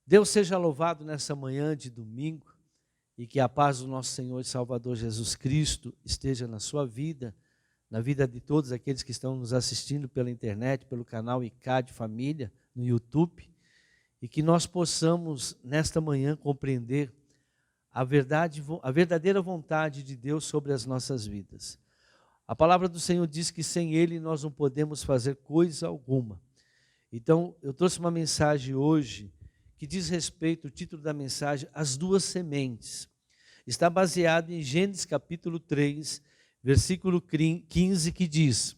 Deus seja louvado nessa manhã de domingo e que a paz do nosso Senhor e Salvador Jesus Cristo esteja na sua vida, na vida de todos aqueles que estão nos assistindo pela internet, pelo canal ICAD Família, no YouTube, e que nós possamos, nesta manhã, compreender a verdadeira vontade de Deus sobre as nossas vidas. A palavra do Senhor diz que sem Ele nós não podemos fazer coisa alguma. Então, eu trouxe uma mensagem hoje que diz respeito, o título da mensagem, As Duas Sementes. Está baseado em Gênesis capítulo 3, versículo 15, que diz: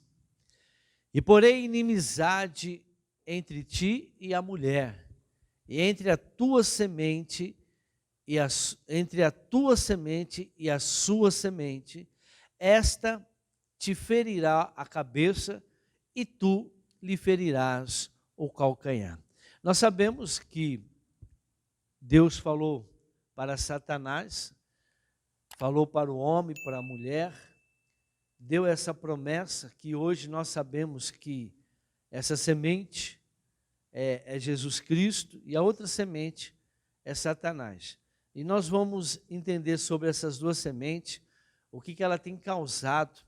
E porém inimizade entre ti e a mulher, e entre a tua semente e a sua semente, esta te ferirá a cabeça e tu lhe ferirás o calcanhar. Nós sabemos que Deus falou para Satanás, falou para o homem, para a mulher, deu essa promessa que hoje nós sabemos que essa semente é Jesus Cristo e a outra semente é Satanás. E nós vamos entender sobre essas duas sementes, o que ela tem causado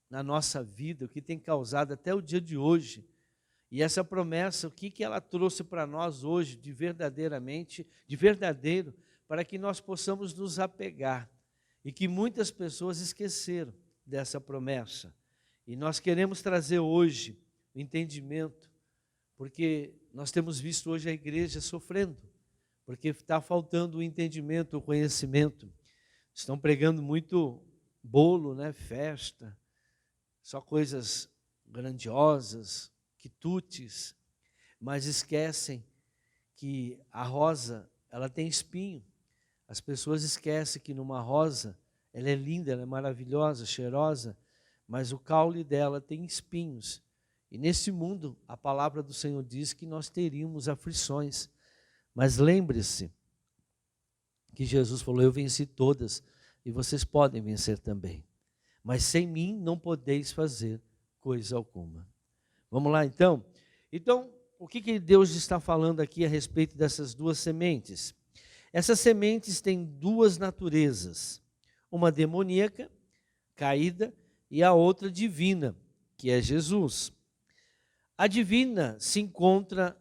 na nossa vida, o que tem causado até o dia de hoje. E essa promessa, o que ela trouxe para nós hoje de verdadeiro, para que nós possamos nos apegar. E que muitas pessoas esqueceram dessa promessa. E nós queremos trazer hoje o entendimento, porque nós temos visto hoje a igreja sofrendo, porque está faltando o entendimento, o conhecimento. Estão pregando muito bolo, né, festa, só coisas grandiosas, quitutes, mas esquecem que a rosa, ela tem espinho. As pessoas esquecem que numa rosa, ela é linda, ela é maravilhosa, cheirosa, mas o caule dela tem espinhos. E nesse mundo, a palavra do Senhor diz que nós teríamos aflições. Mas lembre-se que Jesus falou: eu venci todas e vocês podem vencer também. Mas sem mim não podeis fazer coisa alguma. Vamos lá então? Então, o que Deus está falando aqui a respeito dessas duas sementes? Essas sementes têm duas naturezas, uma demoníaca, caída, e a outra divina, que é Jesus. A divina se encontra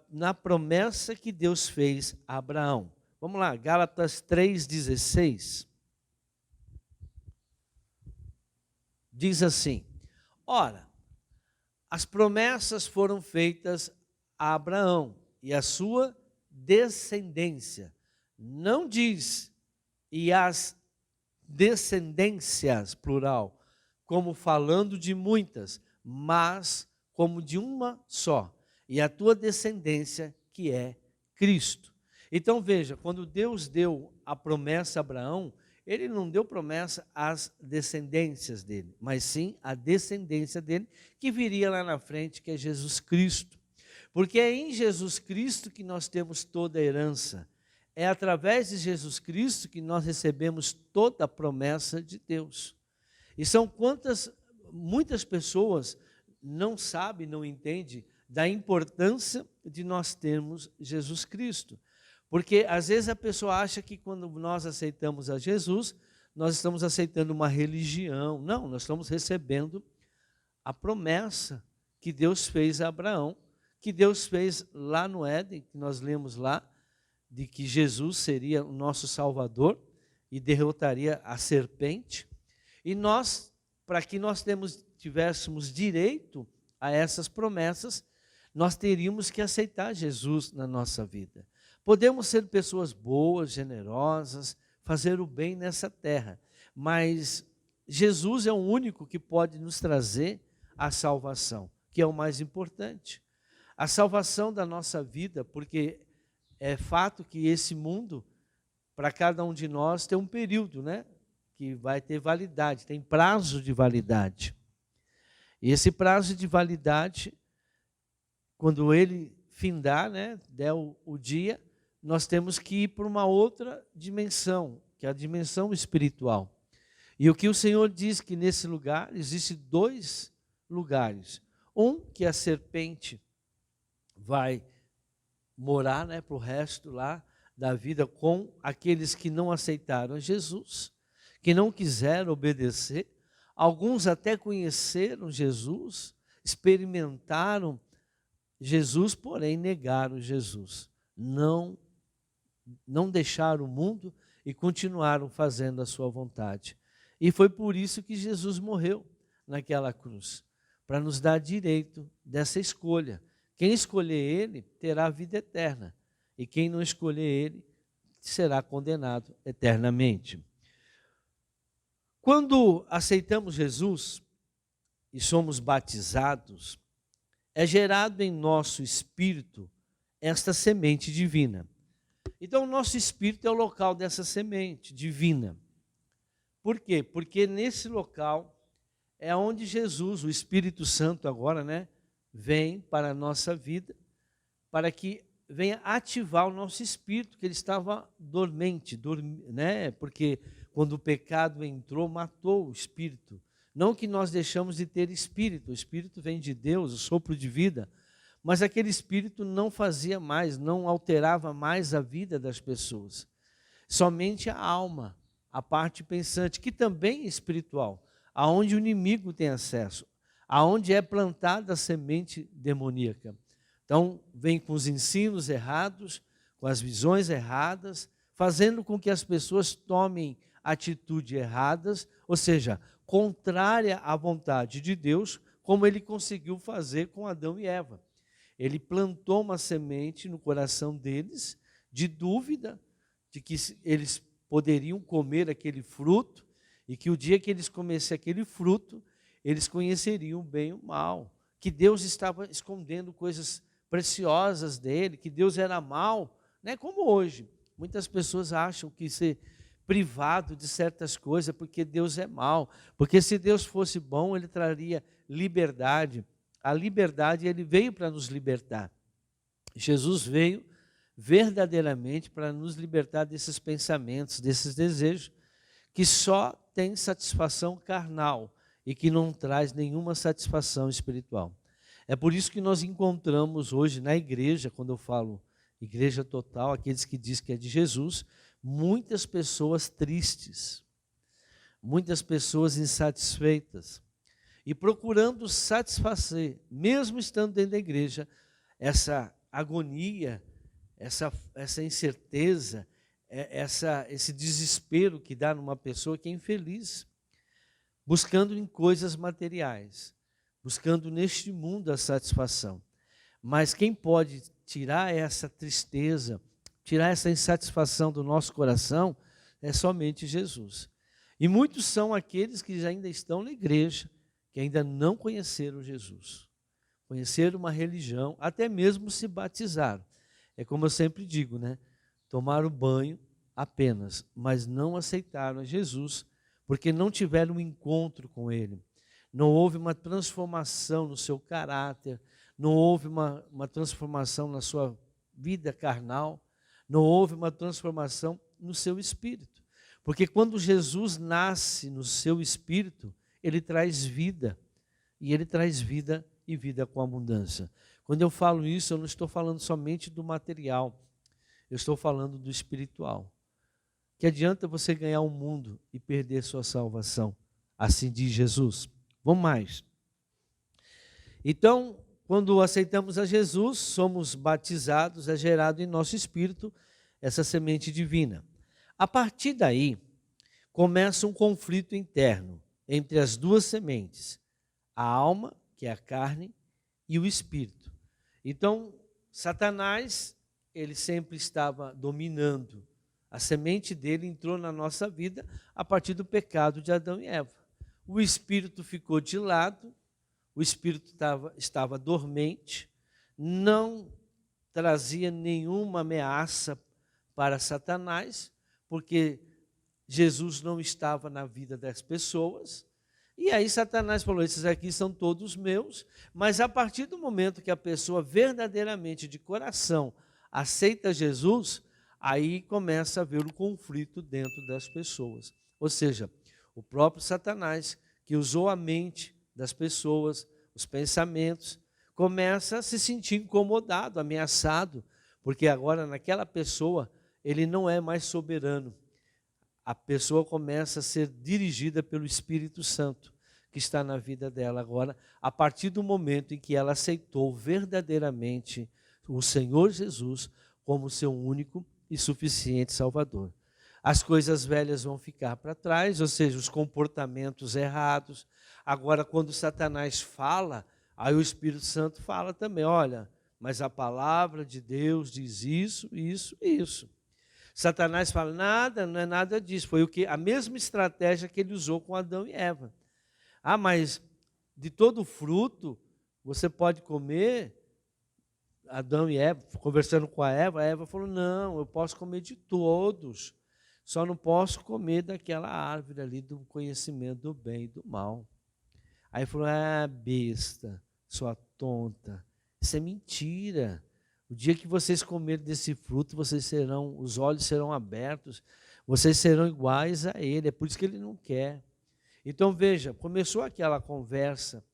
na promessa que Deus fez a Abraão. Vamos lá, Gálatas 3,16. Diz assim: ora, as promessas foram feitas a Abraão e a sua descendência. Não diz e as descendências, plural, como falando de muitas, mas como de uma só. E a tua descendência, que é Cristo. Então veja, quando Deus deu a promessa a Abraão, Ele não deu promessa às descendências dele, mas sim à descendência dele, que viria lá na frente, que é Jesus Cristo. Porque é em Jesus Cristo que nós temos toda a herança. É através de Jesus Cristo que nós recebemos toda a promessa de Deus. E são muitas pessoas não sabem, não entendem da importância de nós termos Jesus Cristo. Porque às vezes a pessoa acha que quando nós aceitamos a Jesus, nós estamos aceitando uma religião. Não, nós estamos recebendo a promessa que Deus fez a Abraão, que Deus fez lá no Éden, que nós lemos lá, de que Jesus seria o nosso Salvador e derrotaria a serpente. E nós, para que nós tivéssemos direito a essas promessas, nós teríamos que aceitar Jesus na nossa vida. Podemos ser pessoas boas, generosas, fazer o bem nessa terra, mas Jesus é o único que pode nos trazer a salvação, que é o mais importante. A salvação da nossa vida, porque é fato que esse mundo, para cada um de nós, tem um período, né, que vai ter validade, tem prazo de validade. E esse prazo de validade, quando ele findar, né, der o dia, nós temos que ir para uma outra dimensão, que é a dimensão espiritual. E o que o Senhor diz que nesse lugar, existe dois lugares. Um, que a serpente vai morar, né, para o resto lá da vida com aqueles que não aceitaram Jesus, que não quiseram obedecer. Alguns até conheceram Jesus, experimentaram Jesus, porém negaram Jesus. Não deixaram o mundo e continuaram fazendo a sua vontade. E foi por isso que Jesus morreu naquela cruz, para nos dar direito dessa escolha. Quem escolher ele terá a vida eterna, e quem não escolher ele será condenado eternamente. Quando aceitamos Jesus e somos batizados, é gerado em nosso espírito esta semente divina. Então, o nosso espírito é o local dessa semente divina. Por quê? Porque nesse local é onde Jesus, o Espírito Santo agora, né, vem para a nossa vida, para que venha ativar o nosso espírito, que ele estava dormente, né? Porque quando o pecado entrou, matou o espírito. Não que nós deixamos de ter espírito, o espírito vem de Deus, o sopro de vida, mas aquele espírito não fazia mais, não alterava mais a vida das pessoas. Somente a alma, a parte pensante, que também é espiritual, aonde o inimigo tem acesso, aonde é plantada a semente demoníaca. Então, vem com os ensinos errados, com as visões erradas, fazendo com que as pessoas tomem atitudes erradas, ou seja, contrária à vontade de Deus, como ele conseguiu fazer com Adão e Eva. Ele plantou uma semente no coração deles de dúvida de que eles poderiam comer aquele fruto e que o dia que eles comessem aquele fruto, eles conheceriam o bem e o mal, que Deus estava escondendo coisas preciosas dele, que Deus era mau, né? Como hoje. Muitas pessoas acham que ser privado de certas coisas porque Deus é mau, porque se Deus fosse bom, ele traria liberdade. A liberdade, ele veio para nos libertar. Jesus veio verdadeiramente para nos libertar desses pensamentos, desses desejos, que só tem satisfação carnal e que não traz nenhuma satisfação espiritual. É por isso que nós encontramos hoje na igreja, quando eu falo igreja total, aqueles que dizem que é de Jesus, muitas pessoas tristes, muitas pessoas insatisfeitas, e procurando satisfazer, mesmo estando dentro da igreja, essa agonia, essa incerteza, esse desespero que dá numa pessoa que é infeliz, buscando em coisas materiais, buscando neste mundo a satisfação. Mas quem pode tirar essa tristeza, tirar essa insatisfação do nosso coração, é somente Jesus. E muitos são aqueles que ainda estão na igreja, que ainda não conheceram Jesus, conheceram uma religião, até mesmo se batizaram. É como eu sempre digo, né? Tomaram banho apenas, mas não aceitaram a Jesus, porque não tiveram um encontro com Ele. Não houve uma transformação no seu caráter, não houve uma transformação na sua vida carnal, não houve uma transformação no seu espírito. Porque quando Jesus nasce no seu espírito, ele traz vida, e ele traz vida e vida com abundância. Quando eu falo isso, eu não estou falando somente do material, eu estou falando do espiritual. Que adianta você ganhar o mundo e perder sua salvação? Assim diz Jesus. Vamos mais. Então, quando aceitamos a Jesus, somos batizados, é gerado em nosso espírito essa semente divina. A partir daí, começa um conflito interno entre as duas sementes, a alma, que é a carne, e o espírito. Então, Satanás, ele sempre estava dominando. A semente dele entrou na nossa vida a partir do pecado de Adão e Eva. O espírito ficou de lado, o espírito estava dormente, não trazia nenhuma ameaça para Satanás, porque Jesus não estava na vida das pessoas. E aí Satanás falou, esses aqui são todos meus, mas a partir do momento que a pessoa verdadeiramente de coração aceita Jesus, aí começa a haver um conflito dentro das pessoas. Ou seja, o próprio Satanás, que usou a mente das pessoas, os pensamentos, começa a se sentir incomodado, ameaçado, porque agora naquela pessoa ele não é mais soberano. A pessoa começa a ser dirigida pelo Espírito Santo, que está na vida dela agora, a partir do momento em que ela aceitou verdadeiramente o Senhor Jesus como seu único e suficiente Salvador. As coisas velhas vão ficar para trás, ou seja, os comportamentos errados. Agora, quando Satanás fala, aí o Espírito Santo fala também, olha, mas a palavra de Deus diz isso, isso e isso. Satanás fala, nada, não é nada disso. Foi a mesma estratégia que ele usou com Adão e Eva. Ah, mas de todo fruto você pode comer. Adão e Eva, conversando com a Eva falou, não, eu posso comer de todos, só não posso comer daquela árvore ali do conhecimento do bem e do mal. Aí falou, besta, sua tonta, isso é mentira. O dia que vocês comerem desse fruto, os olhos serão abertos, vocês serão iguais a ele, é por isso que ele não quer. Então veja, começou aquela conversa,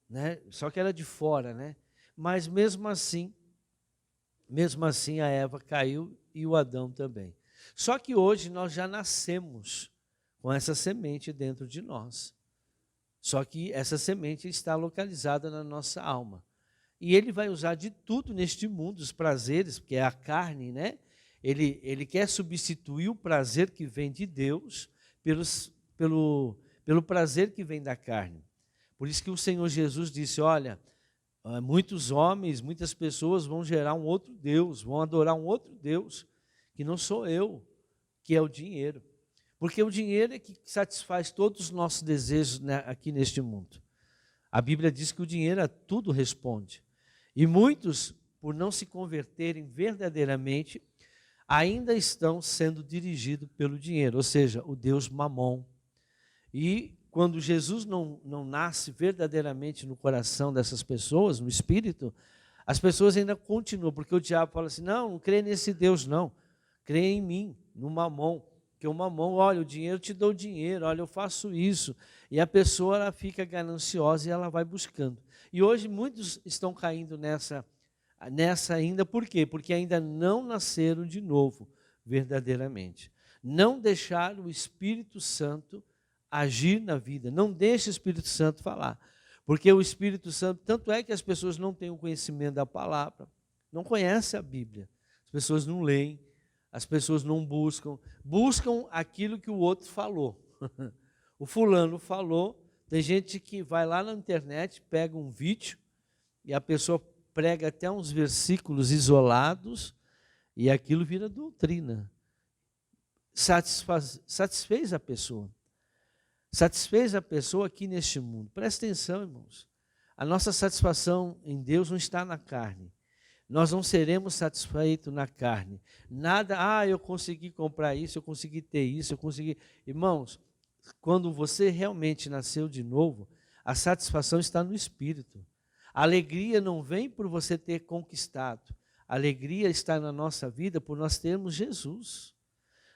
né? Só que era de fora, né? Mas mesmo assim a Eva caiu e o Adão também. Só que hoje nós já nascemos com essa semente dentro de nós. Só que essa semente está localizada na nossa alma. E ele vai usar de tudo neste mundo, os prazeres, porque é a carne, né? Ele quer substituir o prazer que vem de Deus pelo prazer que vem da carne. Por isso que o Senhor Jesus disse, olha, muitos homens, muitas pessoas vão gerar um outro Deus, vão adorar um outro Deus, que não sou eu, que é o dinheiro. Porque o dinheiro é que satisfaz todos os nossos desejos, né, aqui neste mundo. A Bíblia diz que o dinheiro a tudo responde. E muitos, por não se converterem verdadeiramente, ainda estão sendo dirigidos pelo dinheiro, ou seja, o Deus Mamon. E quando Jesus não nasce verdadeiramente no coração dessas pessoas, no espírito, as pessoas ainda continuam, porque o diabo fala assim, não crê nesse Deus não, crê em mim, no Mamon, que o Mamon, olha, o dinheiro, te dou dinheiro, olha, eu faço isso, e a pessoa ela fica gananciosa e ela vai buscando. E hoje muitos estão caindo nessa ainda, por quê? Porque ainda não nasceram de novo, verdadeiramente. Não deixaram o Espírito Santo agir na vida, não deixe o Espírito Santo falar, porque o Espírito Santo, tanto é que as pessoas não têm o conhecimento da palavra, não conhecem a Bíblia, as pessoas não leem, as pessoas não buscam aquilo que o outro falou. O fulano falou, tem gente que vai lá na internet, pega um vídeo, e a pessoa prega até uns versículos isolados, e aquilo vira doutrina. Satisfez a pessoa. Satisfez a pessoa aqui neste mundo. Presta atenção, irmãos. A nossa satisfação em Deus não está na carne. Nós não seremos satisfeitos na carne. Nada, eu consegui comprar isso, eu consegui ter isso, eu consegui... Irmãos, quando você realmente nasceu de novo, a satisfação está no Espírito. A alegria não vem por você ter conquistado. A alegria está na nossa vida por nós termos Jesus.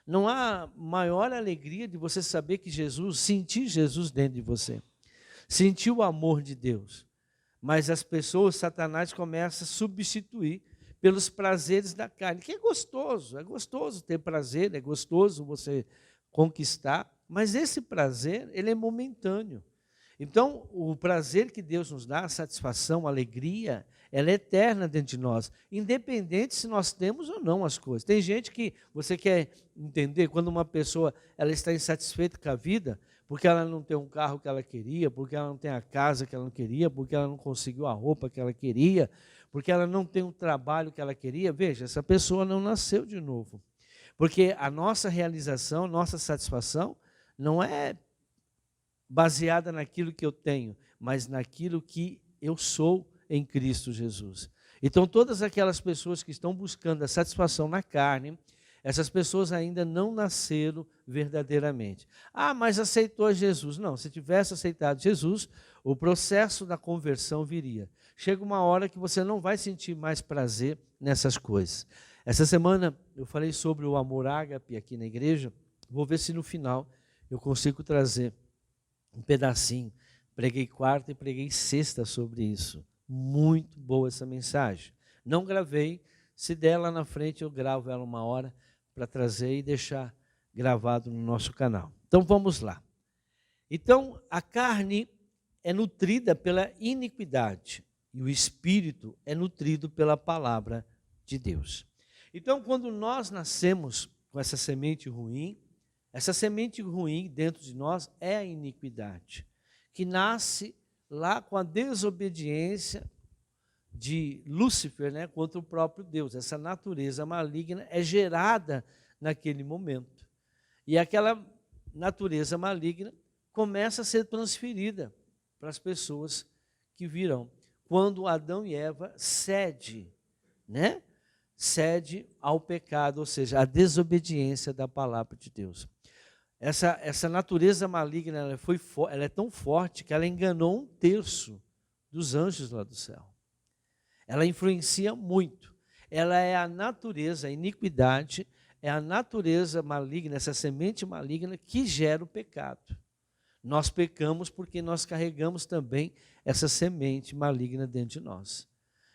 Não há maior alegria de você saber que sentir Jesus dentro de você. Sentir o amor de Deus. Mas as pessoas, Satanás começa a substituir pelos prazeres da carne, que é gostoso ter prazer, é gostoso você conquistar, mas esse prazer, ele é momentâneo. Então, o prazer que Deus nos dá, a satisfação, a alegria, ela é eterna dentro de nós, independente se nós temos ou não as coisas. Tem gente que, você quer entender, quando uma pessoa ela está insatisfeita com a vida, porque ela não tem um carro que ela queria, porque ela não tem a casa que ela não queria, porque ela não conseguiu a roupa que ela queria, porque ela não tem o trabalho que ela queria, veja, essa pessoa não nasceu de novo. Porque a nossa realização, nossa satisfação, não é baseada naquilo que eu tenho, mas naquilo que eu sou em Cristo Jesus. Então, todas aquelas pessoas que estão buscando a satisfação na carne, essas pessoas ainda não nasceram verdadeiramente. Mas aceitou Jesus. Não, se tivesse aceitado Jesus, o processo da conversão viria. Chega uma hora que você não vai sentir mais prazer nessas coisas. Essa semana eu falei sobre o amor ágape aqui na igreja, vou ver se no final eu consigo trazer um pedacinho. Preguei quarta e preguei sexta sobre isso. Muito boa essa mensagem. Não gravei, Se der lá na frente, eu gravo ela uma hora para trazer e deixar gravado no nosso canal. Então vamos lá. Então a carne é nutrida pela iniquidade e o espírito é nutrido pela palavra de Deus. Então quando nós nascemos com essa semente ruim dentro de nós é a iniquidade, que nasce lá com a desobediência de Lúcifer, né, contra o próprio Deus. Essa natureza maligna é gerada naquele momento. E aquela natureza maligna começa a ser transferida para as pessoas que virão. Quando Adão e Eva cede ao pecado, ou seja, à desobediência da palavra de Deus. Essa natureza maligna ela é tão forte que ela enganou 1/3 dos anjos lá do céu. Ela influencia muito. Ela é a natureza, a iniquidade, é a natureza maligna, essa semente maligna que gera o pecado. Nós pecamos porque nós carregamos também essa semente maligna dentro de nós.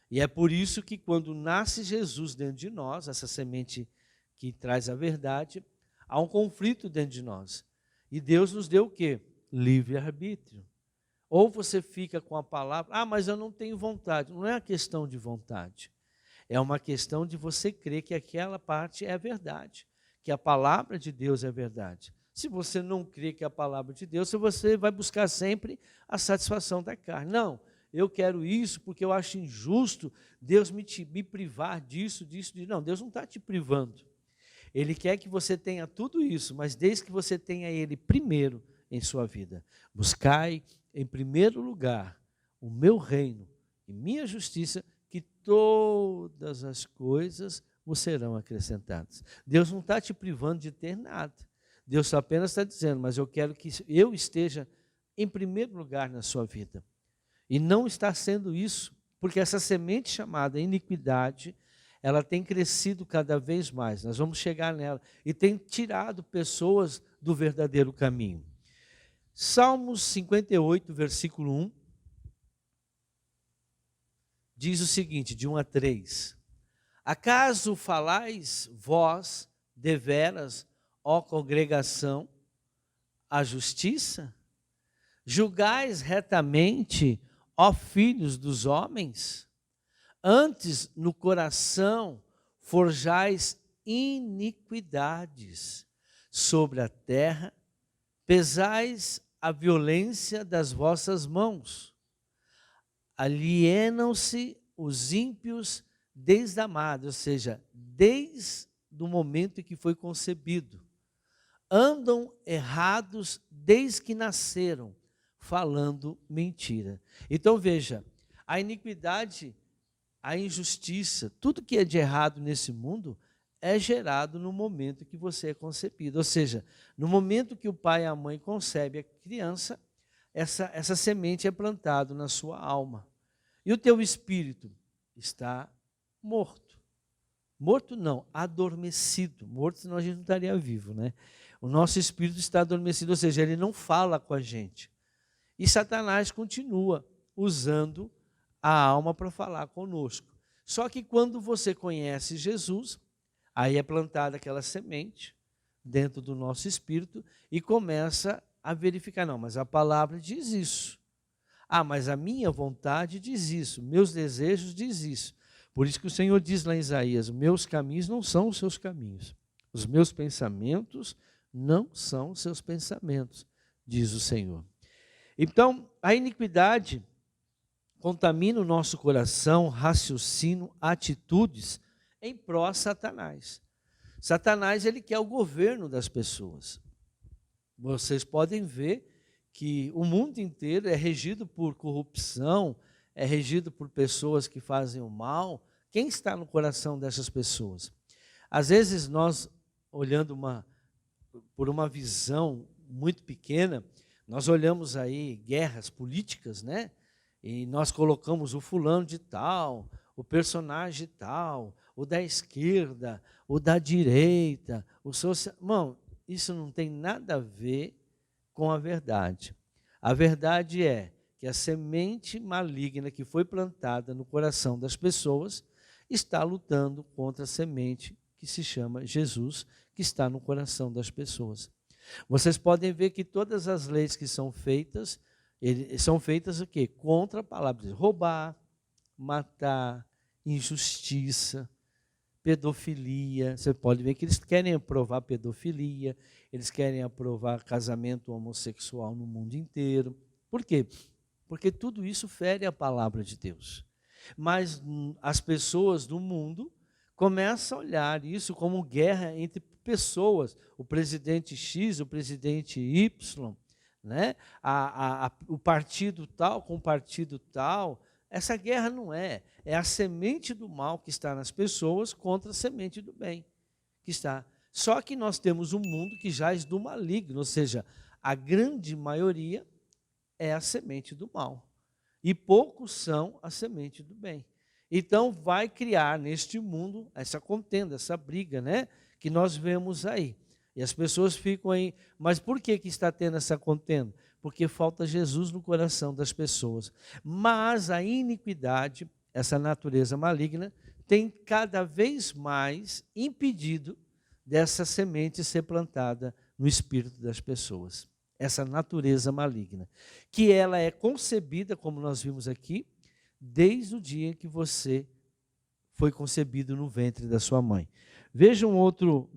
E é por isso que quando nasce Jesus dentro de nós, essa semente que traz a verdade, há um conflito dentro de nós. E Deus nos deu o quê? Livre-arbítrio. Ou você fica com a palavra, mas eu não tenho vontade. Não é uma questão de vontade. É uma questão de você crer que aquela parte é verdade, que a palavra de Deus é verdade. Se você não crê que é a palavra de Deus, você vai buscar sempre a satisfação da carne. Não, eu quero isso porque eu acho injusto Deus me privar disso. Não, Deus não está te privando. Ele quer que você tenha tudo isso, mas desde que você tenha Ele primeiro em sua vida. Buscai em primeiro lugar o meu reino e minha justiça, que todas as coisas vos serão acrescentadas. Deus não está te privando de ter nada. Deus apenas está dizendo, mas eu quero que eu esteja em primeiro lugar na sua vida. E não está sendo isso, porque essa semente chamada iniquidade, ela tem crescido cada vez mais. Nós vamos chegar nela. E tem tirado pessoas do verdadeiro caminho. Salmos 58, versículo 1, diz o seguinte, de 1 a 3. Acaso falais vós deveras, ó congregação, a justiça? Julgais retamente, ó filhos dos homens? Antes no coração forjais iniquidades sobre a terra, pesais a violência das vossas mãos. Alienam-se os ímpios desde a madre, ou seja, desde o momento em que foi concebido. Andam errados desde que nasceram, falando mentira. Então veja, a iniquidade, a injustiça, tudo que é de errado nesse mundo é gerado no momento que você é concebido. Ou seja, no momento que o pai e a mãe concebem a criança, essa semente é plantada na sua alma. E o teu espírito está morto. Morto não, adormecido. Morto, senão a gente não estaria vivo, né? O nosso espírito está adormecido, ou seja, ele não fala com a gente. E Satanás continua usando a alma para falar conosco. Só que quando você conhece Jesus, aí é plantada aquela semente dentro do nosso espírito e começa a verificar, não, mas a palavra diz isso. Mas a minha vontade diz isso, meus desejos diz isso. Por isso que o Senhor diz lá em Isaías, meus caminhos não são os seus caminhos, os meus pensamentos não são os seus pensamentos, diz o Senhor. Então, a iniquidade contamina o nosso coração, raciocínio, atitudes em pró-Satanás. Satanás, ele quer o governo das pessoas. Vocês podem ver que o mundo inteiro é regido por corrupção, é regido por pessoas que fazem o mal. Quem está no coração dessas pessoas? Às vezes nós, olhando por uma visão muito pequena, nós olhamos aí guerras políticas, né? E nós colocamos o fulano de tal, o personagem tal, o da esquerda, o da direita, o social. Irmão, isso não tem nada a ver com a verdade. A verdade é que a semente maligna que foi plantada no coração das pessoas está lutando contra a semente que se chama Jesus, que está no coração das pessoas. Vocês podem ver que todas as leis que são feitas o quê? Contra a palavra de Deus. Roubar, matar, injustiça, pedofilia. Você pode ver que eles querem aprovar pedofilia, eles querem aprovar casamento homossexual no mundo inteiro. Por quê? Porque tudo isso fere a palavra de Deus. Mas as pessoas do mundo começam a olhar isso como guerra entre pessoas. O presidente X, o presidente Y, né? O partido tal com o partido tal. Essa guerra não é a semente do mal que está nas pessoas contra a semente do bem que está. Só que nós temos um mundo que jaz do maligno, ou seja, a grande maioria é a semente do mal. E poucos são a semente do bem. Então vai criar neste mundo essa contenda, essa briga, né, que nós vemos aí. E as pessoas ficam aí, mas por que está tendo essa contenda? Porque falta Jesus no coração das pessoas. Mas a iniquidade, essa natureza maligna, tem cada vez mais impedido dessa semente ser plantada no espírito das pessoas. Essa natureza maligna, que ela é concebida, como nós vimos aqui, desde o dia que você foi concebido no ventre da sua mãe. Veja um outro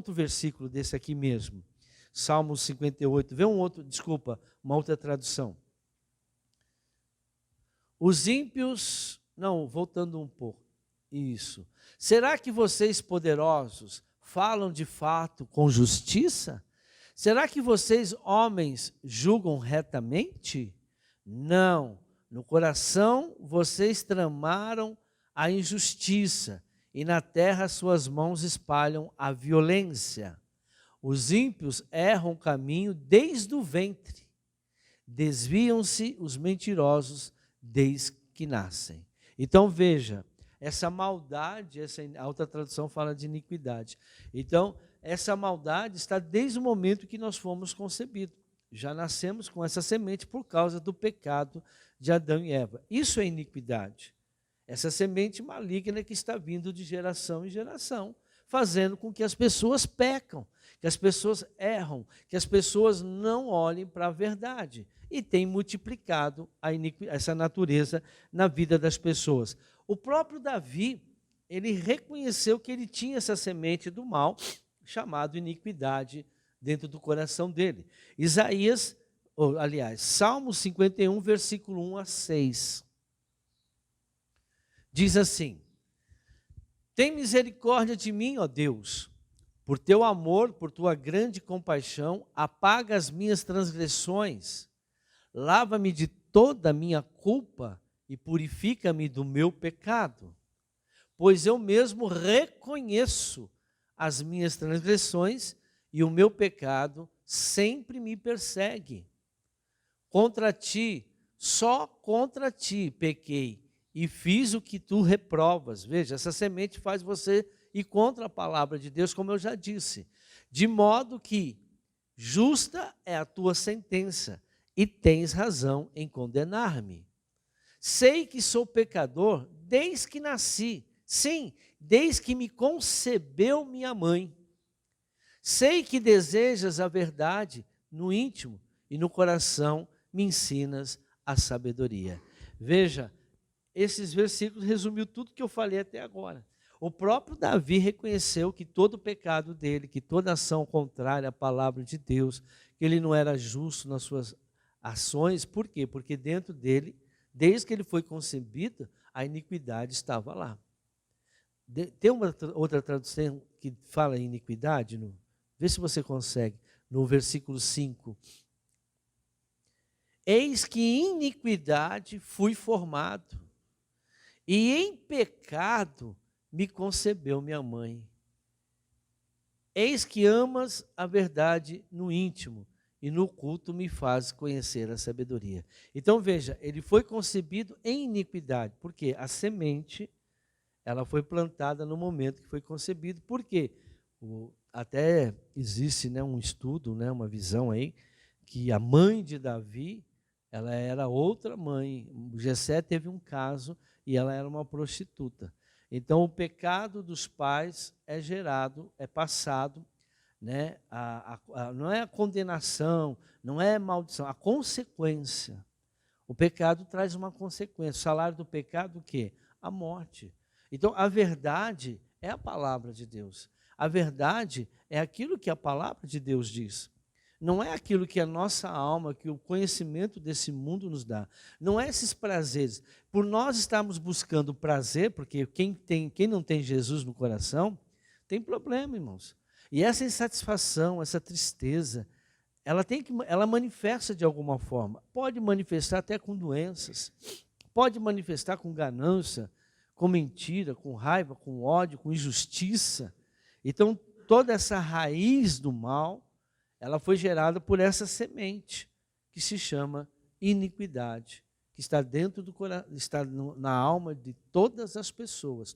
versículo desse aqui mesmo. Salmo 58, uma outra tradução. Os ímpios, voltando um pouco, isso. Será que vocês poderosos falam de fato com justiça? Será que vocês, homens, julgam retamente? Não. No coração vocês tramaram a injustiça, e na terra suas mãos espalham a violência. Os ímpios erram o caminho desde o ventre, desviam-se os mentirosos desde que nascem. Então veja, essa maldade, a outra tradução fala de iniquidade. Então, essa maldade está desde o momento que nós fomos concebidos. Já nascemos com essa semente por causa do pecado de Adão e Eva. Isso é iniquidade. Essa semente maligna que está vindo de geração em geração, fazendo com que as pessoas pecam, que as pessoas erram, que as pessoas não olhem para a verdade. E tem multiplicado essa natureza na vida das pessoas. O próprio Davi, ele reconheceu que ele tinha essa semente do mal, chamado iniquidade, dentro do coração dele. Salmo 51, versículo 1 a 6. Diz assim: tem misericórdia de mim, ó Deus, por teu amor, por tua grande compaixão, apaga as minhas transgressões, lava-me de toda a minha culpa e purifica-me do meu pecado, pois eu mesmo reconheço as minhas transgressões e o meu pecado sempre me persegue. Contra ti, só contra ti pequei e fiz o que tu reprovas. Veja, essa semente faz você ir contra a palavra de Deus, como eu já disse. De modo que justa é a tua sentença e tens razão em condenar-me. Sei que sou pecador desde que nasci. Sim, desde que me concebeu minha mãe. Sei que desejas a verdade no íntimo e no coração me ensinas a sabedoria. Veja, esses versículos resumiu tudo que eu falei até agora. O próprio Davi reconheceu que todo o pecado dele, que toda ação contrária à palavra de Deus, que ele não era justo nas suas ações. Por quê? Porque dentro dele, desde que ele foi concebido, a iniquidade estava lá. Tem uma outra tradução que fala em iniquidade? Vê se você consegue. No versículo 5. Eis que em iniquidade fui formado, e em pecado me concebeu minha mãe. Eis que amas a verdade no íntimo, e no culto me faz conhecer a sabedoria. Então veja, ele foi concebido em iniquidade, porque a semente, ela foi plantada no momento que foi concebido. Por quê? Até existe, um estudo, uma visão aí, que a mãe de Davi, ela era outra mãe. Jessé teve um caso e ela era uma prostituta. Então, o pecado dos pais é gerado, é passado, né? Não é a condenação, não é a maldição, a consequência. O pecado traz uma consequência. O salário do pecado, o quê? A morte. Então, a verdade é a palavra de Deus. A verdade é aquilo que a palavra de Deus diz. Não é aquilo que a nossa alma, que o conhecimento desse mundo nos dá. Não é esses prazeres. Por nós estarmos buscando prazer, porque quem não tem Jesus no coração, tem problema, irmãos. E essa insatisfação, essa tristeza, ela manifesta de alguma forma. Pode manifestar até com doenças. Pode manifestar com ganância, com mentira, com raiva, com ódio, com injustiça. Então, toda essa raiz do mal, ela foi gerada por essa semente, que se chama iniquidade, que está dentro do coração, está na alma de todas as pessoas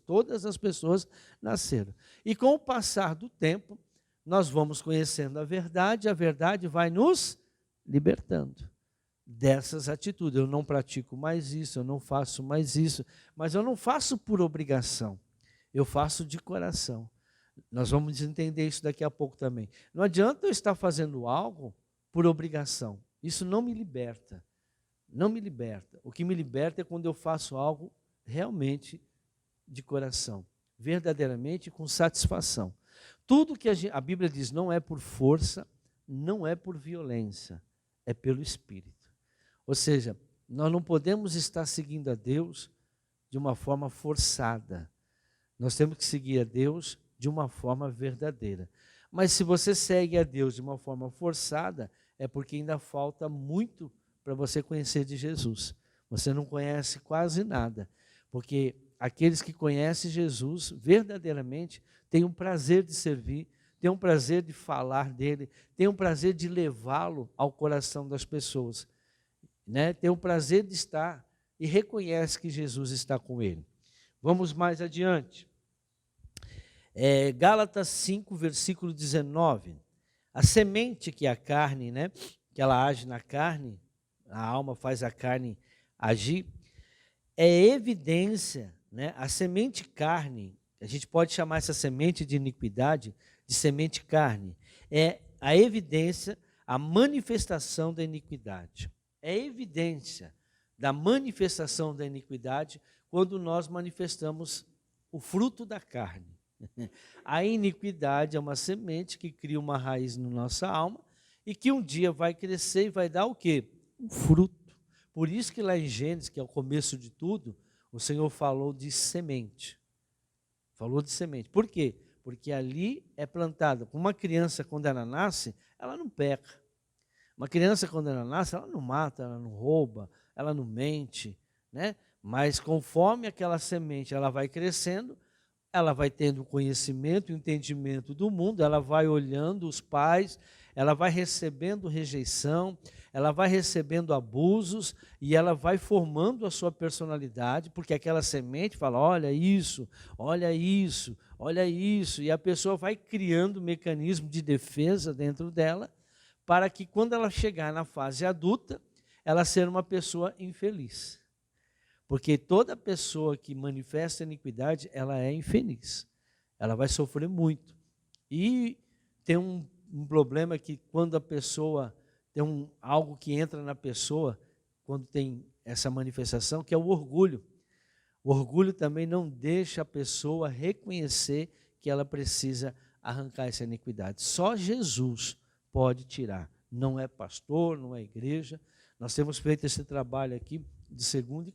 nasceram. E com o passar do tempo, nós vamos conhecendo a verdade vai nos libertando dessas atitudes. Eu não pratico mais isso, eu não faço mais isso, mas eu não faço por obrigação, eu faço de coração. Nós vamos entender isso daqui a pouco também. Não adianta eu estar fazendo algo por obrigação. Isso não me liberta. Não me liberta. O que me liberta é quando eu faço algo realmente de coração, verdadeiramente com satisfação. Tudo que a Bíblia diz não é por força, não é por violência, é pelo Espírito. Ou seja, nós não podemos estar seguindo a Deus de uma forma forçada. Nós temos que seguir a Deus de uma forma verdadeira. Mas se você segue a Deus de uma forma forçada, é porque ainda falta muito para você conhecer de Jesus. Você não conhece quase nada, porque aqueles que conhecem Jesus verdadeiramente têm um prazer de servir, têm um prazer de falar dele, têm um prazer de levá-lo ao coração das pessoas, né? Tem um prazer de estar e reconhece que Jesus está com ele. Vamos mais adiante. Gálatas 5, versículo 19. A semente que é a carne, né, que ela age na carne, a alma faz a carne agir, é evidência, né, a semente carne, a gente pode chamar essa semente de iniquidade de semente carne, é a evidência, a manifestação da iniquidade. É evidência da manifestação da iniquidade quando nós manifestamos o fruto da carne. A iniquidade é uma semente que cria uma raiz na nossa alma e que um dia vai crescer e vai dar o quê? Um fruto. Por isso que lá em Gênesis, que é o começo de tudo, o Senhor falou de semente. Falou de semente. Por quê? Porque ali é plantada. Uma criança, quando ela nasce, ela não peca. Uma criança, quando ela nasce, ela não mata, ela não rouba, ela não mente, né? Mas conforme aquela semente ela vai crescendo, ela vai tendo conhecimento, entendimento do mundo, ela vai olhando os pais, ela vai recebendo rejeição, ela vai recebendo abusos e ela vai formando a sua personalidade, porque aquela semente fala, olha isso, olha isso, olha isso, e a pessoa vai criando um mecanismo de defesa dentro dela, para que quando ela chegar na fase adulta, ela seja uma pessoa infeliz. Porque toda pessoa que manifesta iniquidade, ela é infeliz. Ela vai sofrer muito. E tem um problema que quando a pessoa, tem algo que entra na pessoa, quando tem essa manifestação, que é o orgulho. O orgulho também não deixa a pessoa reconhecer que ela precisa arrancar essa iniquidade. Só Jesus pode tirar. Não é pastor, não é igreja. Nós temos feito esse trabalho aqui de segunda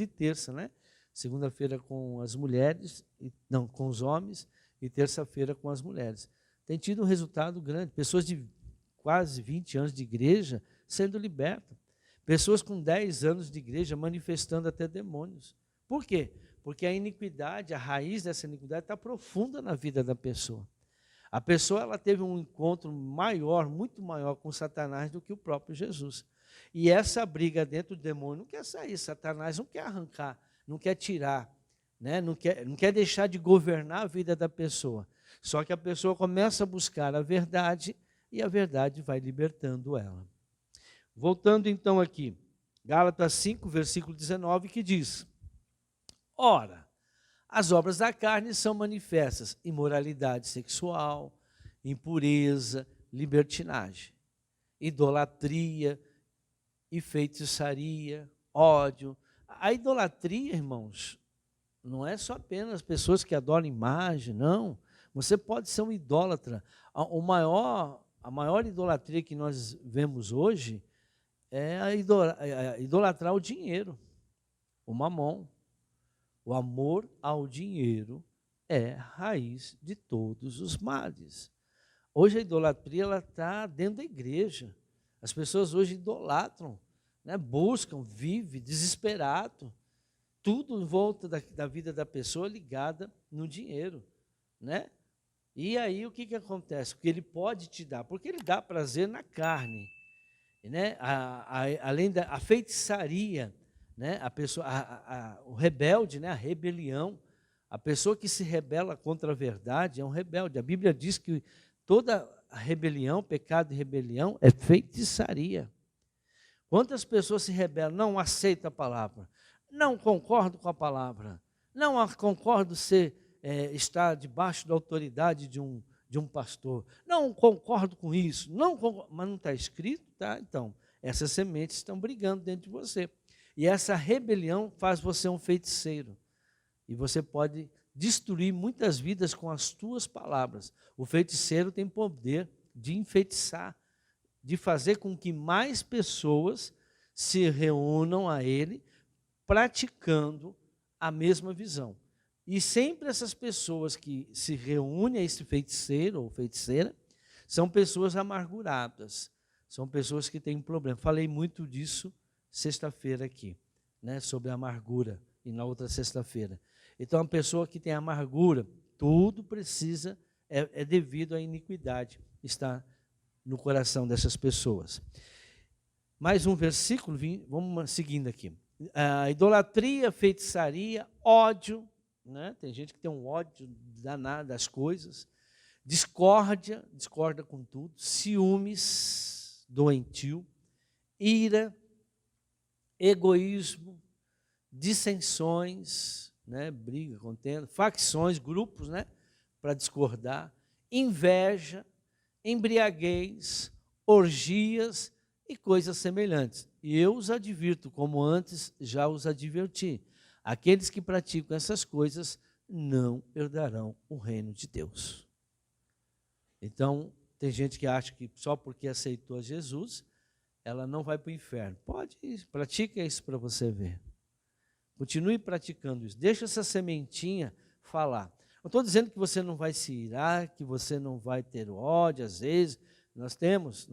e terça, né? Segunda-feira com as mulheres, não, com os homens, e terça-feira com as mulheres. Tem tido um resultado grande. Pessoas de quase 20 anos de igreja sendo libertas. Pessoas com 10 anos de igreja manifestando até demônios. Por quê? Porque a iniquidade, a raiz dessa iniquidade está profunda na vida da pessoa. A pessoa ela teve um encontro maior, muito maior com Satanás do que o próprio Jesus. E essa briga dentro do demônio não quer sair. Satanás não quer arrancar, não quer tirar, né? não quer deixar de governar a vida da pessoa. Só que a pessoa começa a buscar a verdade e a verdade vai libertando ela. Voltando então aqui, Gálatas 5, versículo 19, que diz: ora, As obras da carne são manifestas: imoralidade sexual, impureza, libertinagem, idolatria e feitiçaria, ódio. A idolatria, irmãos, não é só apenas pessoas que adoram imagem, não. Você pode ser um idólatra. A maior idolatria que nós vemos hoje é idolatrar o dinheiro, o mamon. O amor ao dinheiro é a raiz de todos os males. Hoje a idolatria está dentro da igreja. As pessoas hoje idolatram, né? Buscam, vivem desesperado. Tudo em volta da vida da pessoa ligada no dinheiro, né? E aí o que acontece? Porque ele pode te dar, porque ele dá prazer na carne, né? Além da feitiçaria, né? A pessoa, o rebelde, né? A rebelião, a pessoa que se rebela contra a verdade é um rebelde. A Bíblia diz que toda rebelião, pecado e rebelião é feitiçaria. Quantas pessoas se rebelam, não aceitam a palavra, não concordo com a palavra, não concordo estar debaixo da autoridade de um pastor, não concordo com isso, mas não está escrito, tá? Então, essas sementes estão brigando dentro de você. E essa rebelião faz você um feiticeiro. E você pode destruir muitas vidas com as tuas palavras. O feiticeiro tem poder de enfeitiçar, de fazer com que mais pessoas se reúnam a ele, praticando a mesma visão. E sempre essas pessoas que se reúnem a esse feiticeiro ou feiticeira são pessoas amarguradas, são pessoas que têm problema. Falei muito disso sexta-feira aqui, né, sobre a amargura, e na outra sexta-feira. Então, a pessoa que tem amargura, tudo precisa, é devido à iniquidade, está no coração dessas pessoas. Mais um versículo, vamos seguindo aqui. A idolatria, feitiçaria, ódio, né? Tem gente que tem um ódio danado das coisas, discorda com tudo, ciúmes, doentio, ira, egoísmo, dissensões, né? Briga, contenda, facções, grupos, né? Para discordar, inveja, embriaguez, orgias e coisas semelhantes. E eu os advirto, como antes já os adverti. Aqueles que praticam essas coisas não herdarão o reino de Deus. Então, tem gente que acha que só porque aceitou Jesus, ela não vai para o inferno. Pode ir, pratica isso para você ver. Continue praticando isso. Deixa essa sementinha falar. Não estou dizendo que você não vai se irar, que você não vai ter ódio, às vezes. Nós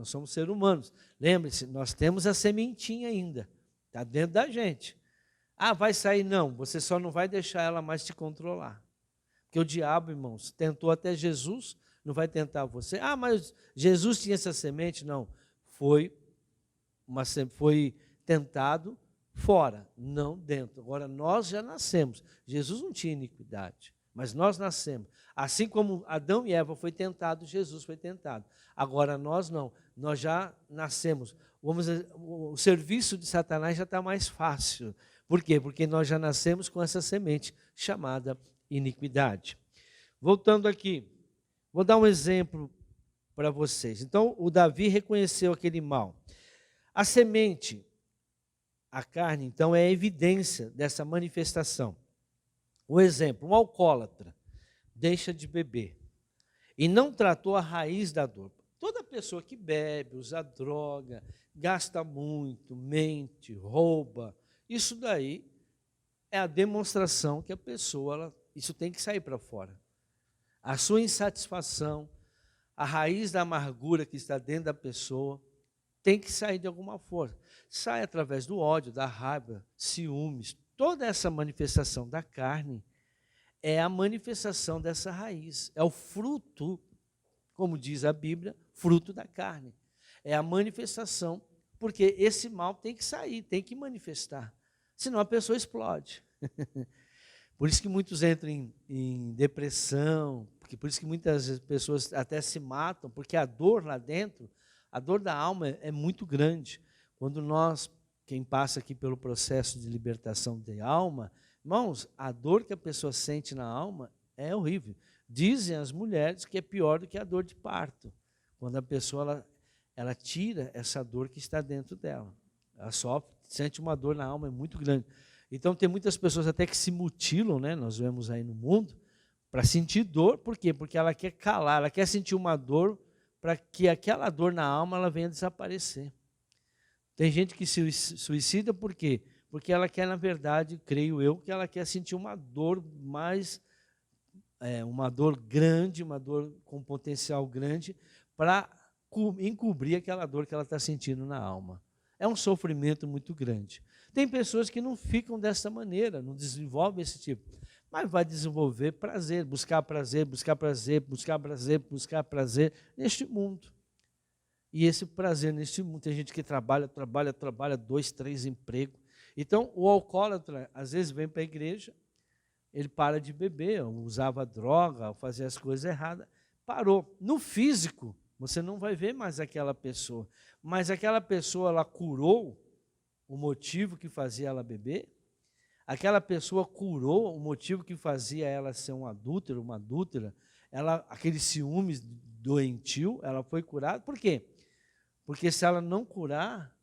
somos seres humanos. Lembre-se, nós temos a sementinha ainda. Está dentro da gente. Ah, vai sair? Não, você só não vai deixar ela mais te controlar. Porque o diabo, irmãos, tentou até Jesus, não vai tentar você. Ah, mas Jesus tinha essa semente? Não, foi tentado fora, não dentro. Agora, nós já nascemos. Jesus não tinha iniquidade, mas nós nascemos. Assim como Adão e Eva foi tentado, Jesus foi tentado. Agora, nós não. Nós já nascemos. Vamos dizer, o serviço de Satanás já está mais fácil. Por quê? Porque nós já nascemos com essa semente chamada iniquidade. Voltando aqui, vou dar um exemplo para vocês. Então, o Davi reconheceu aquele mal. A semente, a carne, então, é a evidência dessa manifestação. O exemplo, um alcoólatra deixa de beber e não tratou a raiz da dor. Toda pessoa que bebe, usa droga, gasta muito, mente, rouba, isso daí é a demonstração que a pessoa, isso tem que sair para fora. A sua insatisfação, a raiz da amargura que está dentro da pessoa, tem que sair de alguma forma. Sai através do ódio, da raiva, ciúmes. Toda essa manifestação da carne é a manifestação dessa raiz. É o fruto, como diz a Bíblia, fruto da carne. É a manifestação, porque esse mal tem que sair, tem que manifestar. Senão a pessoa explode. Por isso que muitos entram em depressão, por isso que muitas pessoas até se matam, porque a dor lá dentro, a dor da alma é muito grande. Quando quem passa aqui pelo processo de libertação de alma, Irmãos, a dor que a pessoa sente na alma é horrível. Dizem as mulheres que é pior do que a dor de parto, quando a pessoa ela tira essa dor que está dentro dela. Ela sofre, sente uma dor na alma é muito grande. Então tem muitas pessoas até que se mutilam, né? Nós vemos aí no mundo, para sentir dor. Por quê? Porque ela quer calar, ela quer sentir uma dor para que aquela dor na alma ela venha desaparecer. Tem gente que se suicida por quê? Porque ela quer, na verdade, creio eu, que ela quer sentir uma dor mais, uma dor grande, uma dor com potencial grande, para encobrir aquela dor que ela está sentindo na alma. É um sofrimento muito grande. Tem pessoas que não ficam dessa maneira, não desenvolvem esse tipo, mas vai desenvolver prazer, buscar prazer, buscar prazer, buscar prazer, buscar prazer neste mundo. E esse prazer neste mundo, tem gente que trabalha 2, 3 empregos. Então, o alcoólatra, às vezes, vem para a igreja, ele para de beber, usava droga, fazia as coisas erradas, parou. No físico, você não vai ver mais aquela pessoa, mas aquela pessoa, ela curou o motivo que fazia ela beber, aquela pessoa curou o motivo que fazia ela ser um adúltero, uma adúltera, aquele ciúmes doentio, ela foi curada. Por quê? Porque se ela não curar,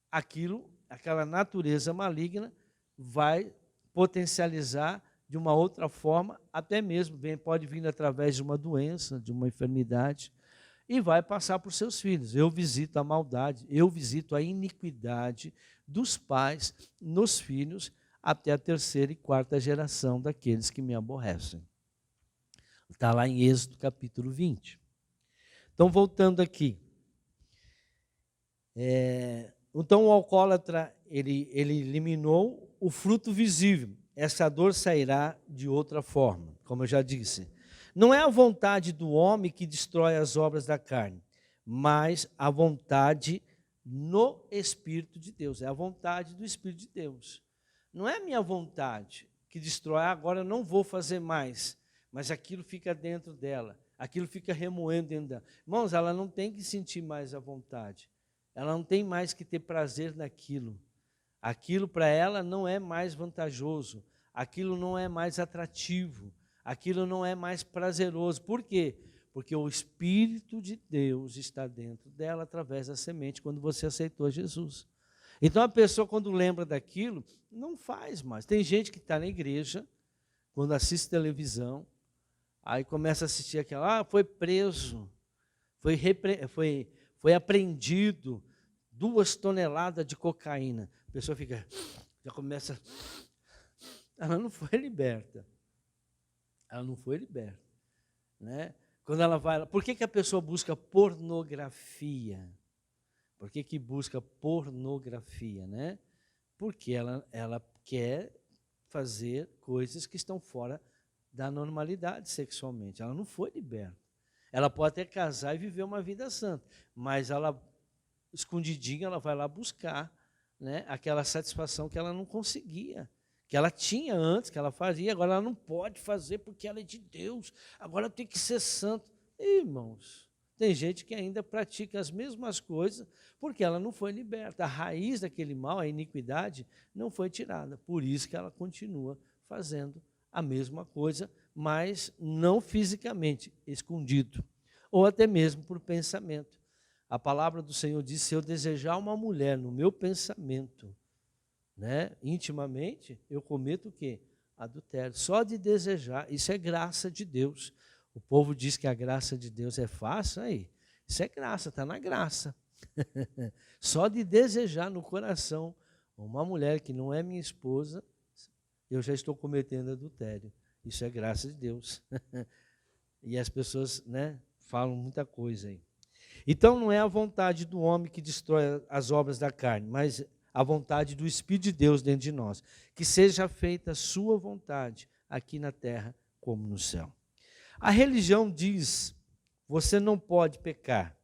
aquela natureza maligna vai potencializar de uma outra forma, até mesmo pode vir através de uma doença, de uma enfermidade, e vai passar para os seus filhos. Eu visito a maldade, eu visito a iniquidade dos pais nos filhos, até a 3ª e 4ª geração daqueles que me aborrecem. Está lá em Êxodo capítulo 20. Então, voltando aqui. Então, o alcoólatra, ele eliminou o fruto visível. Essa dor sairá de outra forma, como eu já disse. Não é a vontade do homem que destrói as obras da carne, mas a vontade no Espírito de Deus. É a vontade do Espírito de Deus. Não é a minha vontade que destrói, agora eu não vou fazer mais, mas aquilo fica dentro dela, aquilo fica remoendo dentro dela. Irmãos, ela não tem que sentir mais a vontade, ela não tem mais que ter prazer naquilo. Aquilo para ela não é mais vantajoso, aquilo não é mais atrativo, aquilo não é mais prazeroso. Por quê? Porque o Espírito de Deus está dentro dela através da semente, quando você aceitou Jesus. Então a pessoa, quando lembra daquilo, não faz mais. Tem gente que está na igreja, quando assiste televisão, aí começa a assistir aquela, foi preso, foi apreendido 2 toneladas de cocaína. A pessoa já começa, ela não foi liberta. Ela não foi liberta, né? Quando ela vai, por que a pessoa busca pornografia? Por que busca pornografia, né? Porque ela quer fazer coisas que estão fora da normalidade sexualmente. Ela não foi liberta. Ela pode até casar e viver uma vida santa, mas ela, escondidinha, ela vai lá buscar, né, aquela satisfação que ela não conseguia, que ela tinha antes, que ela fazia, agora ela não pode fazer porque ela é de Deus, agora tem que ser santo. Irmãos, tem gente que ainda pratica as mesmas coisas porque ela não foi liberta. A raiz daquele mal, a iniquidade, não foi tirada. Por isso que ela continua fazendo a mesma coisa, mas não fisicamente, escondido. Ou até mesmo por pensamento. A palavra do Senhor diz, se eu desejar uma mulher no meu pensamento, né, intimamente, eu cometo o quê? Adultério. Só de desejar, isso é graça de Deus. O povo diz que a graça de Deus é fácil, aí. Isso é graça, está na graça. Só de desejar no coração uma mulher que não é minha esposa, eu já estou cometendo adultério. Isso é graça de Deus. E as pessoas, né, falam muita coisa aí. Então não é a vontade do homem que destrói as obras da carne, mas a vontade do Espírito de Deus dentro de nós. Que seja feita a sua vontade, aqui na terra como no céu. A religião diz, você não pode pecar,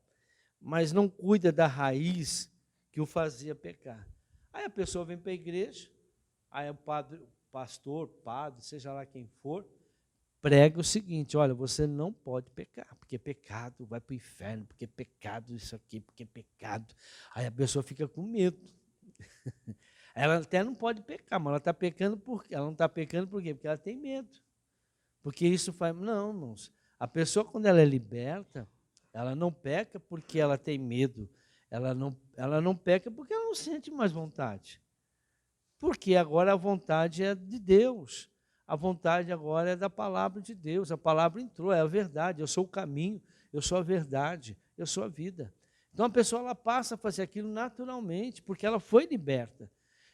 mas não cuida da raiz que o fazia pecar. Aí a pessoa vem para a igreja, aí o pastor, padre, seja lá quem for, prega o seguinte, olha, você não pode pecar, porque pecado vai para o inferno, porque pecado isso aqui, porque pecado. Aí a pessoa fica com medo. Ela até não pode pecar, mas ela está pecando ela não está pecando por quê? Porque ela tem medo. Porque isso faz. Não, irmãos. A pessoa, quando ela é liberta, ela não peca porque ela tem medo. Ela não peca porque ela não sente mais vontade. Porque agora a vontade é de Deus. A vontade agora é da palavra de Deus. A palavra entrou, é a verdade. Eu sou o caminho, eu sou a verdade, eu sou a vida. Então a pessoa ela passa a fazer aquilo naturalmente, porque ela foi liberta.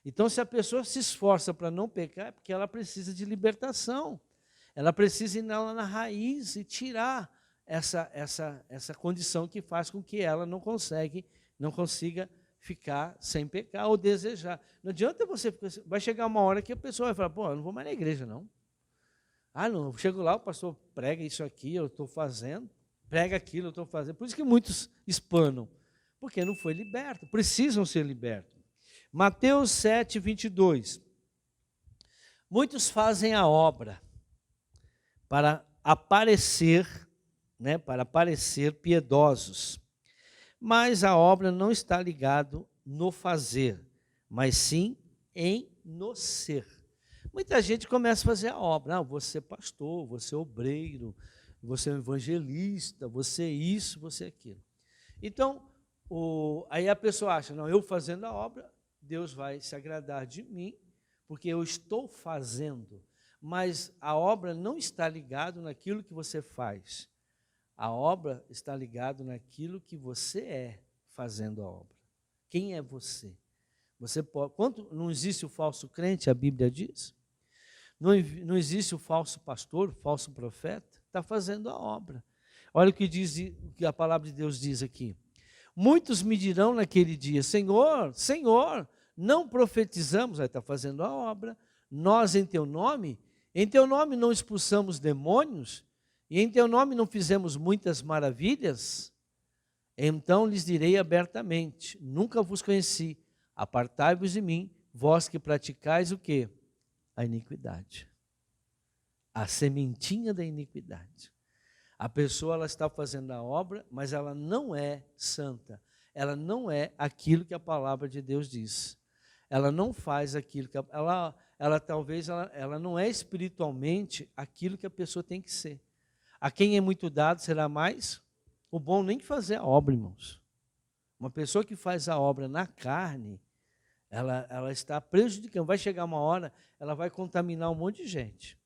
Então, se a pessoa se esforça para não pecar, é porque ela precisa de libertação. Ela precisa ir lá na raiz e tirar essa condição que faz com que ela não consiga ficar sem pecar ou desejar. Não adianta você, vai chegar uma hora que a pessoa vai falar, pô, eu não vou mais na igreja, não. Ah, não, eu chego lá, o pastor prega isso aqui, eu estou fazendo, prega aquilo, eu estou fazendo. Por isso que muitos espanam, porque não foi liberto, precisam ser libertos. Mateus 7, 22. Muitos fazem a obra para aparecer, para parecer piedosos. Mas a obra não está ligada no fazer, mas sim no ser. Muita gente começa a fazer a obra. Vou ser pastor, vou ser obreiro, vou ser evangelista, vou ser isso, vou ser aquilo. Então, aí a pessoa acha, não, eu fazendo a obra, Deus vai se agradar de mim, porque eu estou fazendo. Mas a obra não está ligada naquilo que você faz. A obra está ligada naquilo que você é fazendo a obra. Quem é você? Você pode, não existe o falso crente, a Bíblia diz. Não existe o falso pastor, o falso profeta, está fazendo a obra. Olha o que a palavra de Deus diz aqui. Muitos me dirão naquele dia, Senhor, Senhor, não profetizamos, aí está fazendo a obra, nós em teu nome não expulsamos demônios, e em teu nome não fizemos muitas maravilhas? Então lhes direi abertamente, nunca vos conheci, apartai-vos de mim, vós que praticais o quê? A iniquidade. A sementinha da iniquidade. A pessoa ela está fazendo a obra, mas ela não é santa. Ela não é aquilo que a palavra de Deus diz. Ela não faz aquilo que ela não é espiritualmente aquilo que a pessoa tem que ser. A quem é muito dado será mais. O bom nem fazer a obra, irmãos. Uma pessoa que faz a obra na carne, ela está prejudicando. Vai chegar uma hora, ela vai contaminar um monte de gente.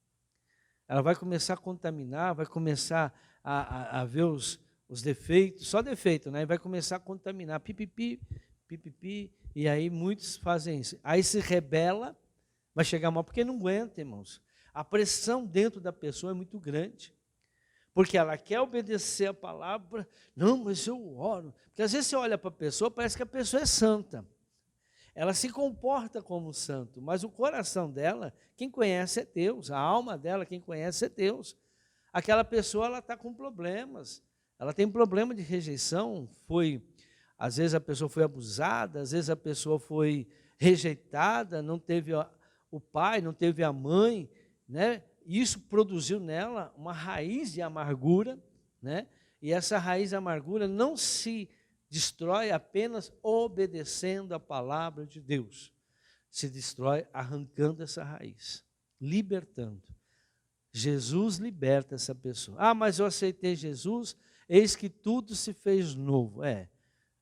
Ela vai começar a contaminar, vai começar a ver os defeitos, só defeito, né? E vai começar a contaminar, pipipi, e aí muitos fazem isso. Aí se rebela, vai chegar uma hora, porque não aguenta, irmãos. A pressão dentro da pessoa é muito grande. Porque ela quer obedecer a palavra, não, mas eu oro. Porque às vezes você olha para a pessoa, parece que a pessoa é santa. Ela se comporta como santo, mas o coração dela, quem conhece é Deus. A alma dela, quem conhece é Deus. Aquela pessoa, ela está com problemas. Ela tem problema de rejeição. Às vezes a pessoa foi abusada, às vezes a pessoa foi rejeitada, não teve o pai, não teve a mãe, né? Isso produziu nela uma raiz de amargura, né? E essa raiz de amargura não se destrói apenas obedecendo a palavra de Deus. Se destrói arrancando essa raiz, libertando. Jesus liberta essa pessoa. Mas eu aceitei Jesus, eis que tudo se fez novo.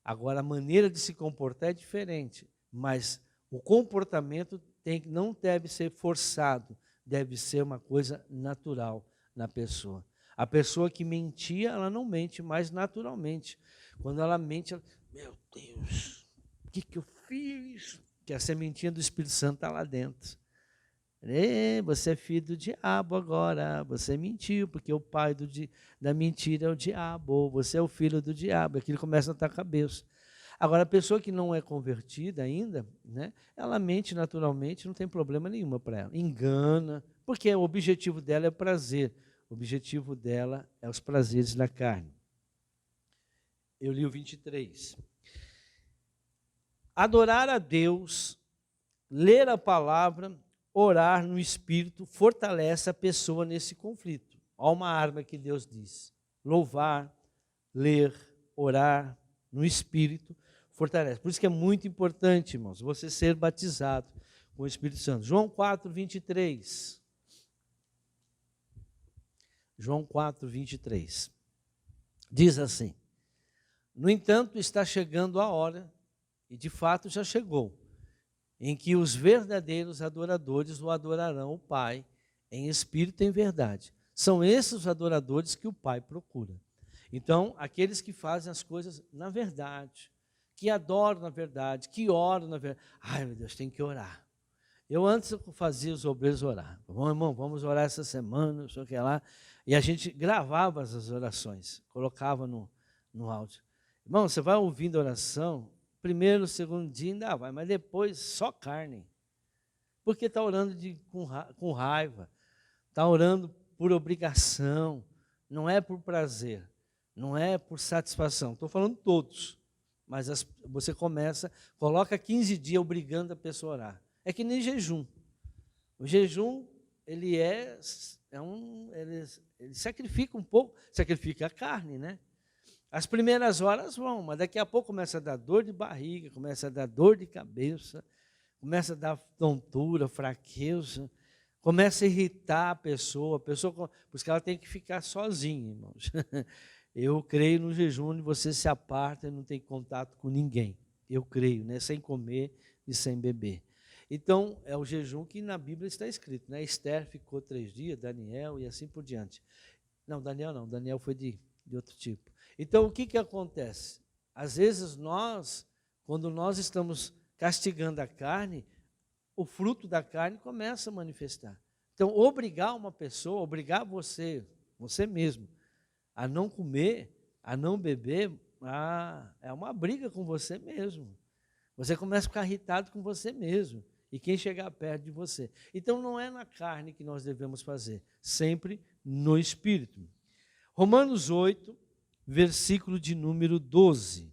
Agora a maneira de se comportar é diferente, mas o comportamento não deve ser forçado, deve ser uma coisa natural na pessoa. A pessoa que mentia, ela não mente mais naturalmente. Quando ela mente, meu Deus, o que eu fiz? Que a sementinha do Espírito Santo está lá dentro. Você é filho do diabo agora, você mentiu, porque o pai da mentira é o diabo, você é o filho do diabo, aquilo começa na tua cabeça. Agora, a pessoa que não é convertida ainda, né, ela mente naturalmente, não tem problema nenhum para ela. Engana, porque o objetivo dela é prazer. O objetivo dela é os prazeres da carne. Eu li o 23. Adorar a Deus, ler a palavra, orar no Espírito, fortalece a pessoa nesse conflito. Há uma arma que Deus diz. Louvar, ler, orar no Espírito, fortalece. Por isso que é muito importante, irmãos, você ser batizado com o Espírito Santo. João 4, 23. João 4, 23. Diz assim: no entanto, está chegando a hora, e de fato já chegou, em que os verdadeiros adoradores o adorarão o Pai em espírito e em verdade. São esses os adoradores que o Pai procura. Então, aqueles que fazem as coisas na verdade, que adoram na verdade, que oram na verdade. Ai, meu Deus, tem que orar. Eu antes fazia os obreiros orar. Bom, irmão, vamos orar essa semana, não sei o que lá. E a gente gravava as orações, colocava no áudio. Irmão, você vai ouvindo a oração, primeiro, segundo dia ainda vai, mas depois só carne. Porque está orando com raiva, está orando por obrigação, não é por prazer, não é por satisfação. Estou falando todos, mas você coloca 15 dias obrigando a pessoa a orar. É que nem jejum. O jejum, ele sacrifica um pouco, sacrifica a carne, né? As primeiras horas vão, mas daqui a pouco começa a dar dor de barriga, começa a dar dor de cabeça, começa a dar tontura, fraqueza, começa a irritar a pessoa por isso que ela tem que ficar sozinha, irmãos. Eu creio no jejum onde você se aparta e não tem contato com ninguém. Eu creio, né? Sem comer e sem beber. Então, é o jejum que na Bíblia está escrito, né? Esther ficou 3 dias, Daniel e assim por diante. Não, Daniel foi de outro tipo. Então, o que acontece? Às vezes quando nós estamos castigando a carne, o fruto da carne começa a manifestar. Então, obrigar uma pessoa, obrigar você mesmo, a não comer, a não beber, é uma briga com você mesmo. Você começa a ficar irritado com você mesmo e quem chegar perto de você. Então, não é na carne que nós devemos fazer, sempre no Espírito. Romanos 8, versículo de número 12.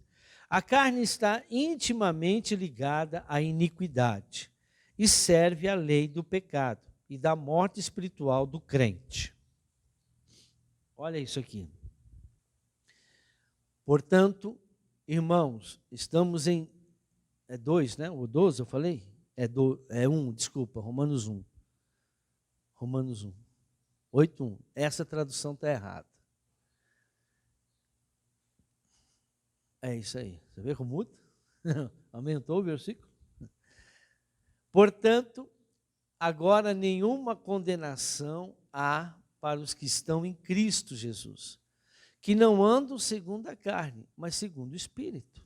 A carne está intimamente ligada à iniquidade e serve à lei do pecado e da morte espiritual do crente. Olha isso aqui. Portanto, irmãos, estamos em... É 2, né? O 12 eu falei? É 1, desculpa, Romanos 1. Romanos 1. 8:1. Essa tradução está errada. É isso aí. Você vê como muda? Aumentou o versículo? Portanto, agora nenhuma condenação há para os que estão em Cristo Jesus, que não andam segundo a carne, mas segundo o Espírito.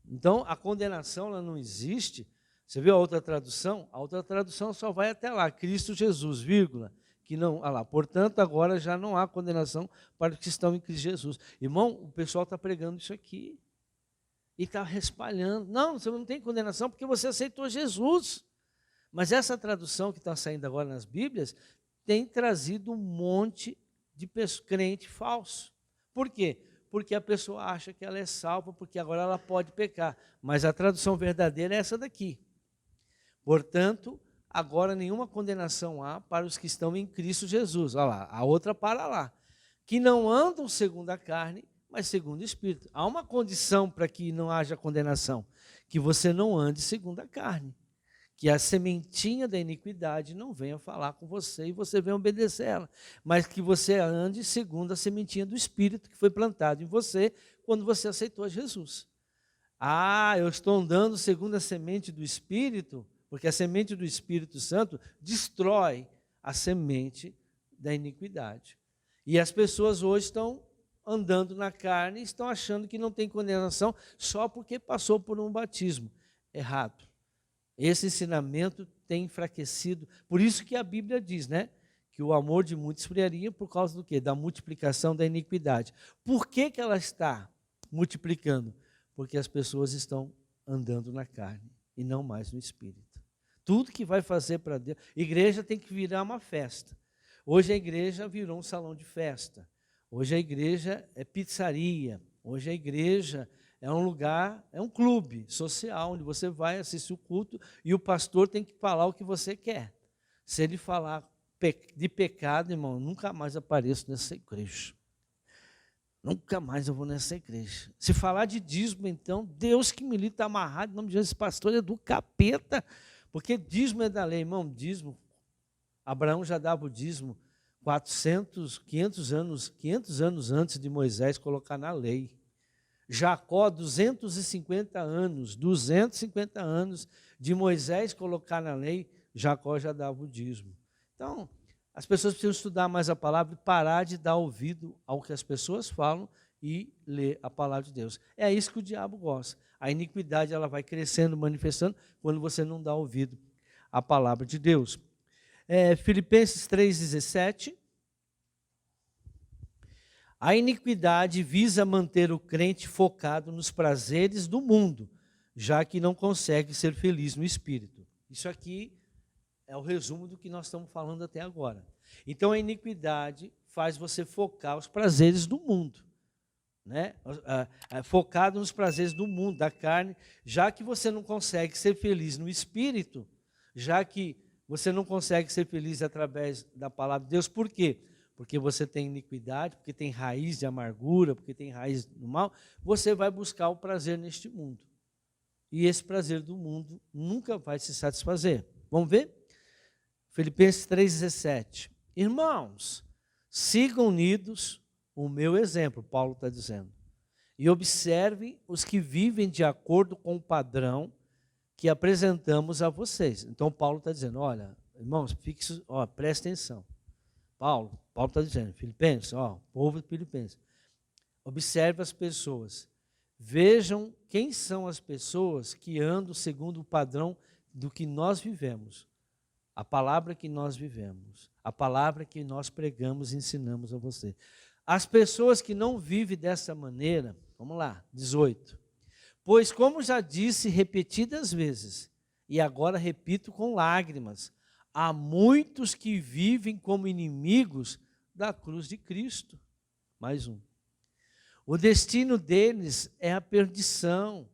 Então, a condenação ela não existe. Você viu a outra tradução? A outra tradução só vai até lá, Cristo Jesus, vírgula, que não, lá, portanto, agora já não há condenação para os que estão em Cristo Jesus. Irmão, o pessoal está pregando isso aqui e está respalhando. Não, você não tem condenação porque você aceitou Jesus. Mas essa tradução que está saindo agora nas Bíblias tem trazido um monte de crente falso. Por quê? Porque a pessoa acha que ela é salva, porque agora ela pode pecar. Mas a tradução verdadeira é essa daqui. Portanto, agora nenhuma condenação há para os que estão em Cristo Jesus. Olha lá, a outra para lá. Que não andam segundo a carne, mas segundo o Espírito. Há uma condição para que não haja condenação, que você não ande segundo a carne. Que a sementinha da iniquidade não venha falar com você e você venha obedecer ela, mas que você ande segundo a sementinha do Espírito que foi plantado em você quando você aceitou Jesus. Eu estou andando segundo a semente do Espírito, porque a semente do Espírito Santo destrói a semente da iniquidade. E as pessoas hoje estão andando na carne e estão achando que não tem condenação só porque passou por um batismo. Errado. Esse ensinamento tem enfraquecido. Por isso que a Bíblia diz, né? Que o amor de muitos esfriaria por causa do quê? Da multiplicação da iniquidade. Por que ela está multiplicando? Porque as pessoas estão andando na carne e não mais no Espírito. Tudo que vai fazer para Deus... Igreja tem que virar uma festa. Hoje a igreja virou um salão de festa. Hoje a igreja é pizzaria. Hoje a igreja... é um lugar, é um clube social, onde você vai assistir o culto e o pastor tem que falar o que você quer. Se ele falar de pecado, irmão, nunca mais apareço nessa igreja. Nunca mais eu vou nessa igreja. Se falar de dízimo, então, Deus que me livre, está amarrado, em nome de Jesus, esse pastor é do capeta, porque dízimo é da lei, irmão, dízimo. Abraão já dava o dízimo 500 anos antes de Moisés colocar na lei. Jacó, 250 anos de Moisés colocar na lei, Jacó já dava o dízimo. Então, as pessoas precisam estudar mais a palavra e parar de dar ouvido ao que as pessoas falam e ler a palavra de Deus. É isso que o diabo gosta. A iniquidade ela vai crescendo, manifestando, quando você não dá ouvido à palavra de Deus. Filipenses 3,17. A iniquidade visa manter o crente focado nos prazeres do mundo, já que não consegue ser feliz no espírito. Isso aqui é o resumo do que nós estamos falando até agora. Então, a iniquidade faz você focar os prazeres do mundo, né? Focado nos prazeres do mundo, da carne, já que você não consegue ser feliz no espírito, já que você não consegue ser feliz através da palavra de Deus. Por quê? Porque você tem iniquidade, porque tem raiz de amargura, porque tem raiz do mal, você vai buscar o prazer neste mundo. E esse prazer do mundo nunca vai se satisfazer. Vamos ver? Filipenses 3,17. Irmãos, sigam unidos o meu exemplo, Paulo está dizendo, e observem os que vivem de acordo com o padrão que apresentamos a vocês. Então, Paulo está dizendo, olha, irmãos, presta atenção. Paulo está dizendo, Filipenses, povo de Filipenses, observe as pessoas, vejam quem são as pessoas que andam segundo o padrão do que nós vivemos, a palavra que nós vivemos, a palavra que nós pregamos e ensinamos a você. As pessoas que não vivem dessa maneira, vamos lá, 18. Pois, como já disse repetidas vezes, e agora repito com lágrimas, há muitos que vivem como inimigos da cruz de Cristo. Mais um. O destino deles é a perdição.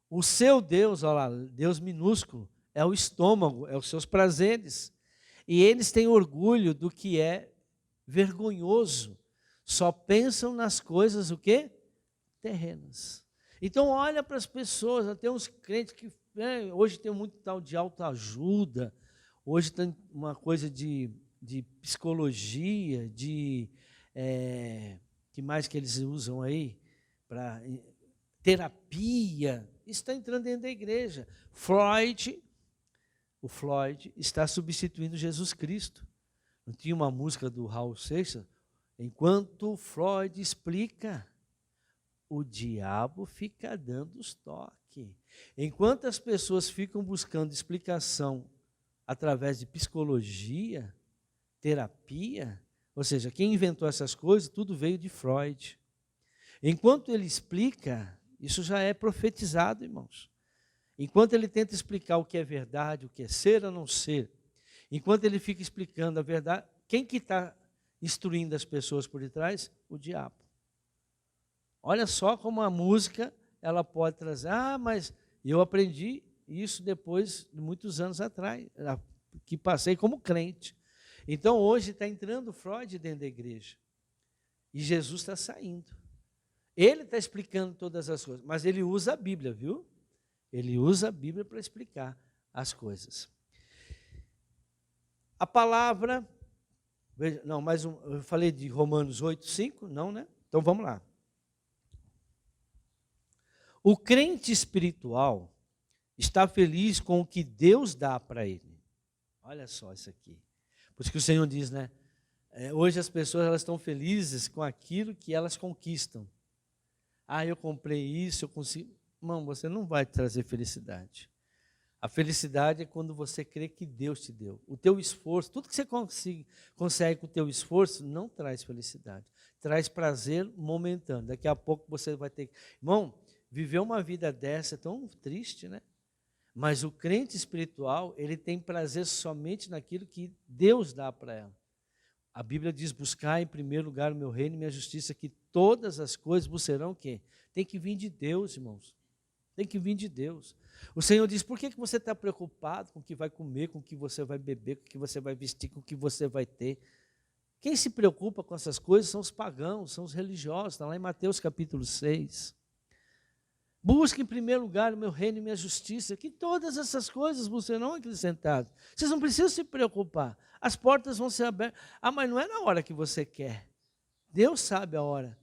O seu Deus, olha lá, Deus minúsculo, é o estômago, é os seus prazeres. E eles têm orgulho do que é vergonhoso. Só pensam nas coisas, o quê? Terrenas. Então, olha para as pessoas, até uns crentes que hoje tem muito tal de autoajuda, hoje tem uma coisa de psicologia, que mais que eles usam aí? Para terapia. Isso está entrando dentro da igreja. O Floyd está substituindo Jesus Cristo. Não tinha uma música do Raul Seixas? Enquanto Floyd explica, o diabo fica dando os toques. Enquanto as pessoas ficam buscando explicação através de psicologia, terapia, ou seja, quem inventou essas coisas, tudo veio de Freud. Enquanto ele explica, isso já é profetizado, irmãos. Enquanto ele tenta explicar o que é verdade, o que é ser ou não ser, enquanto ele fica explicando a verdade, quem que está instruindo as pessoas por detrás? O diabo. Olha só como a música, ela pode trazer, mas eu aprendi isso depois de muitos anos atrás, que passei como crente. Então, hoje está entrando Freud dentro da igreja, e Jesus está saindo. Ele está explicando todas as coisas, mas ele usa a Bíblia, viu? Ele usa a Bíblia para explicar as coisas. A palavra, não, eu falei de Romanos 8:5, não, né? Então vamos lá. O crente espiritual está feliz com o que Deus dá para ele. Olha só isso aqui. Por isso que o Senhor diz, né? Hoje as pessoas elas estão felizes com aquilo que elas conquistam. Eu comprei isso, eu consigo. Irmão, você não vai trazer felicidade. A felicidade é quando você crê que Deus te deu. O teu esforço, tudo que você consegue com o teu esforço, não traz felicidade. Traz prazer momentâneo. Daqui a pouco você vai ter... Irmão, viver uma vida dessa é tão triste, né? Mas o crente espiritual, ele tem prazer somente naquilo que Deus dá para ela. A Bíblia diz, buscar em primeiro lugar o meu reino e minha justiça, que todas as coisas vos serão o quê? Tem que vir de Deus, irmãos. Tem que vir de Deus. O Senhor diz, por que você está preocupado com o que vai comer, com o que você vai beber, com o que você vai vestir, com o que você vai ter? Quem se preocupa com essas coisas são os pagãos, são os religiosos, está lá em Mateus capítulo 6. Busque em primeiro lugar o meu reino e minha justiça, que todas essas coisas vos serão acrescentadas. Vocês não precisam se preocupar, as portas vão ser abertas. Ah, mas não é na hora que você quer. Deus sabe a hora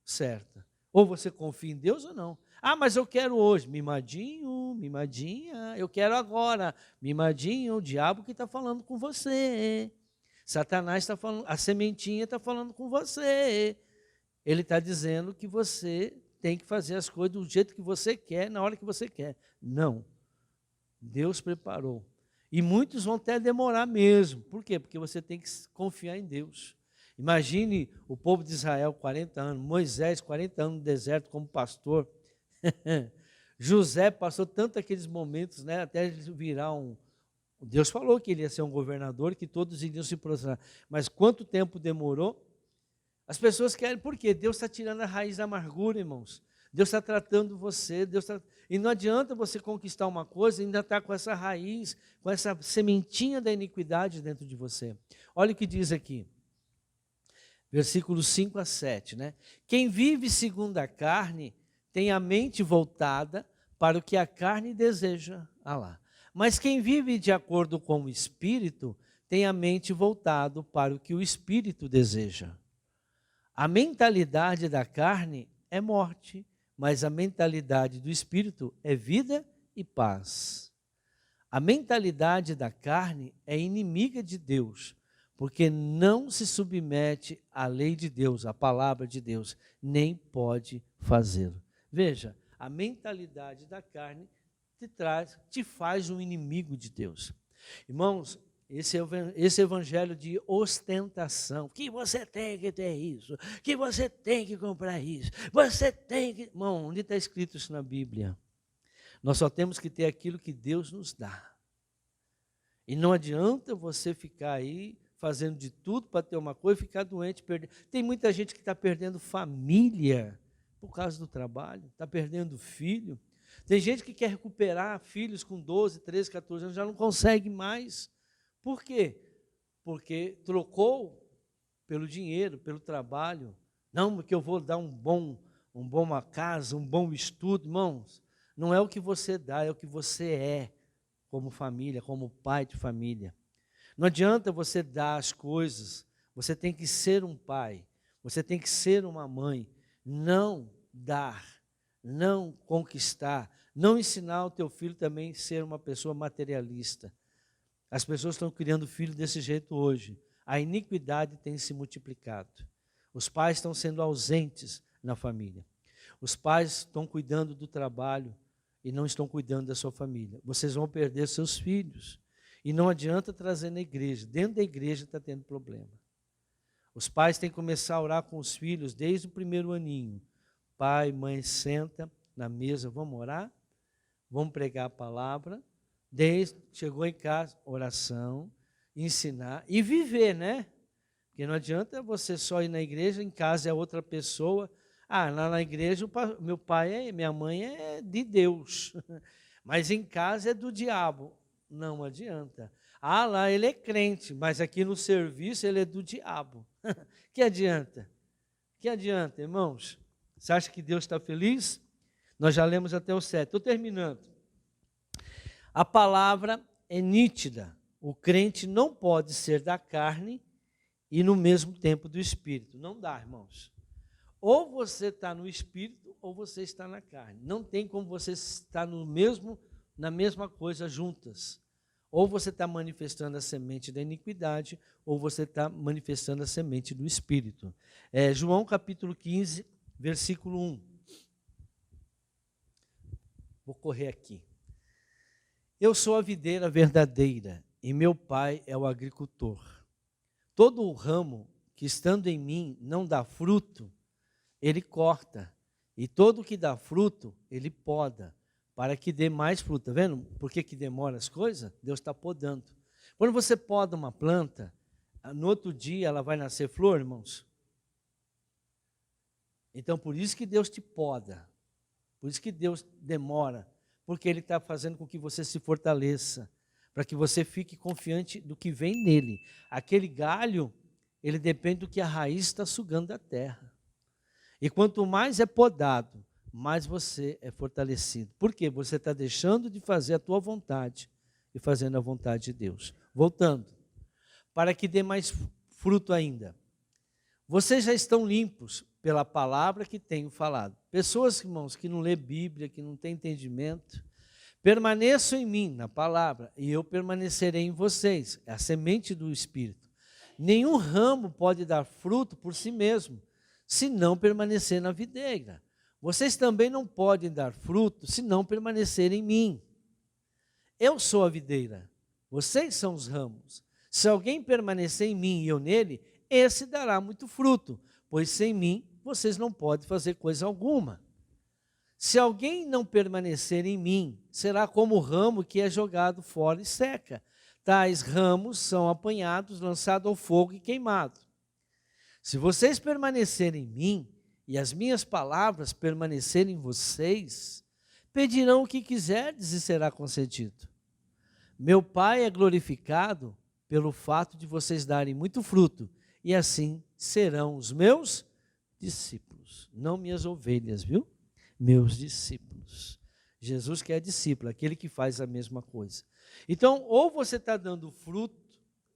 certa. Ou você confia em Deus ou não. Ah, mas eu quero hoje. Mimadinho, mimadinha, eu quero agora. Mimadinho, o diabo que está falando com você. Satanás está falando, a sementinha está falando com você. Ele está dizendo que você tem que fazer as coisas do jeito que você quer, na hora que você quer. Não. Deus preparou. E muitos vão até demorar mesmo. Por quê? Porque você tem que confiar em Deus. Imagine o povo de Israel, 40 anos, Moisés, 40 anos no deserto como pastor. José passou tanto aqueles momentos, né, até virar um... Deus falou que ele ia ser um governador, que todos iriam se prostrar. Mas quanto tempo demorou? As pessoas querem, por quê? Deus está tirando a raiz da amargura, irmãos. Deus está tratando você, e não adianta você conquistar uma coisa e ainda estar com essa raiz, com essa sementinha da iniquidade dentro de você. Olha o que diz aqui, versículos 5 a 7, né? Quem vive segundo a carne tem a mente voltada para o que a carne deseja. Ah lá. Mas quem vive de acordo com o Espírito tem a mente voltada para o que o Espírito deseja. A mentalidade da carne é morte, mas a mentalidade do Espírito é vida e paz. A mentalidade da carne é inimiga de Deus, porque não se submete à lei de Deus, à palavra de Deus, nem pode fazê-lo. Veja, a mentalidade da carne te faz um inimigo de Deus. Irmãos, esse evangelho de ostentação, que você tem que ter isso, que você tem que comprar isso, você tem que... Irmão, onde está escrito isso na Bíblia? Nós só temos que ter aquilo que Deus nos dá. E não adianta você ficar aí fazendo de tudo para ter uma coisa e ficar doente, perder. Tem muita gente que está perdendo família por causa do trabalho, está perdendo filho. Tem gente que quer recuperar filhos com 12, 13, 14 anos, já não consegue mais. Por quê? Porque trocou pelo dinheiro, pelo trabalho. Não, porque eu vou dar uma casa, um bom estudo. Irmãos, não é o que você dá, é o que você é como família, como pai de família. Não adianta você dar as coisas, você tem que ser um pai, você tem que ser uma mãe. Não dar, não conquistar, não ensinar o teu filho também a ser uma pessoa materialista. As pessoas estão criando filho desse jeito hoje. A iniquidade tem se multiplicado. Os pais estão sendo ausentes na família. Os pais estão cuidando do trabalho e não estão cuidando da sua família. Vocês vão perder seus filhos. E não adianta trazer na igreja. Dentro da igreja está tendo problema. Os pais têm que começar a orar com os filhos desde o primeiro aninho. Pai, mãe, senta na mesa, vamos orar? Vamos pregar a palavra? Chegou em casa, oração, ensinar e viver, né? Porque não adianta você só ir na igreja, em casa é outra pessoa. Ah, lá na igreja meu pai, minha mãe é de Deus, mas em casa é do diabo. Não adianta. Ah, lá ele é crente, mas aqui no serviço ele é do diabo. Que adianta? Que adianta, irmãos? Você acha que Deus está feliz? Nós já lemos até o 7. Estou terminando. A palavra é nítida. O crente não pode ser da carne e no mesmo tempo do espírito. Não dá, irmãos. Ou você está no espírito ou você está na carne. Não tem como você estar na mesma coisa juntas. Ou você está manifestando a semente da iniquidade, ou você está manifestando a semente do espírito. João capítulo 15, versículo 1. Vou correr aqui. Eu sou a videira verdadeira, e meu pai é o agricultor. Todo o ramo que estando em mim não dá fruto, ele corta. E todo o que dá fruto, ele poda, para que dê mais fruto. Está vendo por que demora as coisas? Deus está podando. Quando você poda uma planta, no outro dia ela vai nascer flor, irmãos? Então, por isso que Deus te poda. Por isso que Deus demora. Porque Ele está fazendo com que você se fortaleça. Para que você fique confiante do que vem nele. Aquele galho, ele depende do que a raiz está sugando da terra. E quanto mais é podado, mais você é fortalecido. Por quê? Você está deixando de fazer a tua vontade e fazendo a vontade de Deus. Voltando, para que dê mais fruto ainda. Vocês já estão limpos pela palavra que tenho falado. Pessoas, irmãos, que não lê Bíblia, que não têm entendimento, permaneçam em mim, na palavra, e eu permanecerei em vocês. É a semente do Espírito. Nenhum ramo pode dar fruto por si mesmo, se não permanecer na videira. Vocês também não podem dar fruto se não permanecerem em mim. Eu sou a videira, vocês são os ramos. Se alguém permanecer em mim e eu nele, esse dará muito fruto, pois sem mim vocês não podem fazer coisa alguma. Se alguém não permanecer em mim, será como o ramo que é jogado fora e seca. Tais ramos são apanhados, lançados ao fogo e queimados. Se vocês permanecerem em mim e as minhas palavras permanecerem em vocês, pedirão o que quiserdes e será concedido. Meu Pai é glorificado pelo fato de vocês darem muito fruto, e assim serão os meus discípulos. Não minhas ovelhas, viu? Meus discípulos. Jesus que é discípulo, aquele que faz a mesma coisa. Então, ou você está dando fruto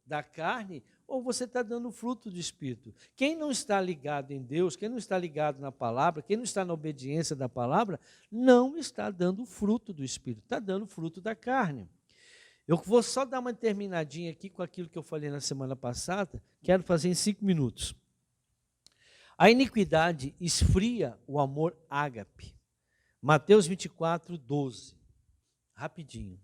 da carne, ou você está dando fruto do Espírito. Quem não está ligado em Deus, quem não está ligado na palavra, quem não está na obediência da palavra, não está dando fruto do Espírito, está dando fruto da carne. Eu vou só dar uma terminadinha aqui com aquilo que eu falei na semana passada, quero fazer em 5 minutos. A iniquidade esfria o amor ágape. Mateus 24, 12. Rapidinho.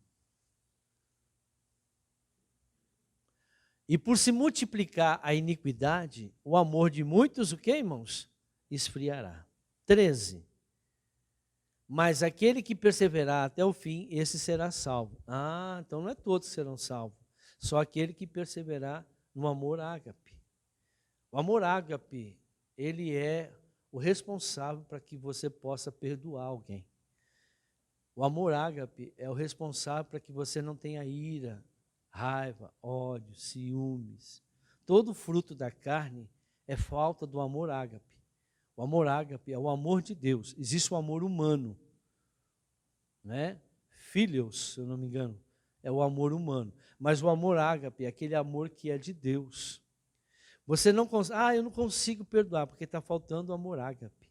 E por se multiplicar a iniquidade, o amor de muitos, o que, irmãos? Esfriará. 13. Mas aquele que perseverar até o fim, esse será salvo. Ah, então não é todos que serão salvos. Só aquele que perseverar no amor ágape. O amor ágape, ele é o responsável para que você possa perdoar alguém. O amor ágape é o responsável para que você não tenha ira, raiva, ódio, ciúmes. Todo fruto da carne é falta do amor ágape. O amor ágape é o amor de Deus. Existe o amor humano, né? Filhos, se eu não me engano, é o amor humano. Mas o amor ágape é aquele amor que é de Deus. Você não consegue, eu não consigo perdoar, porque está faltando o amor ágape.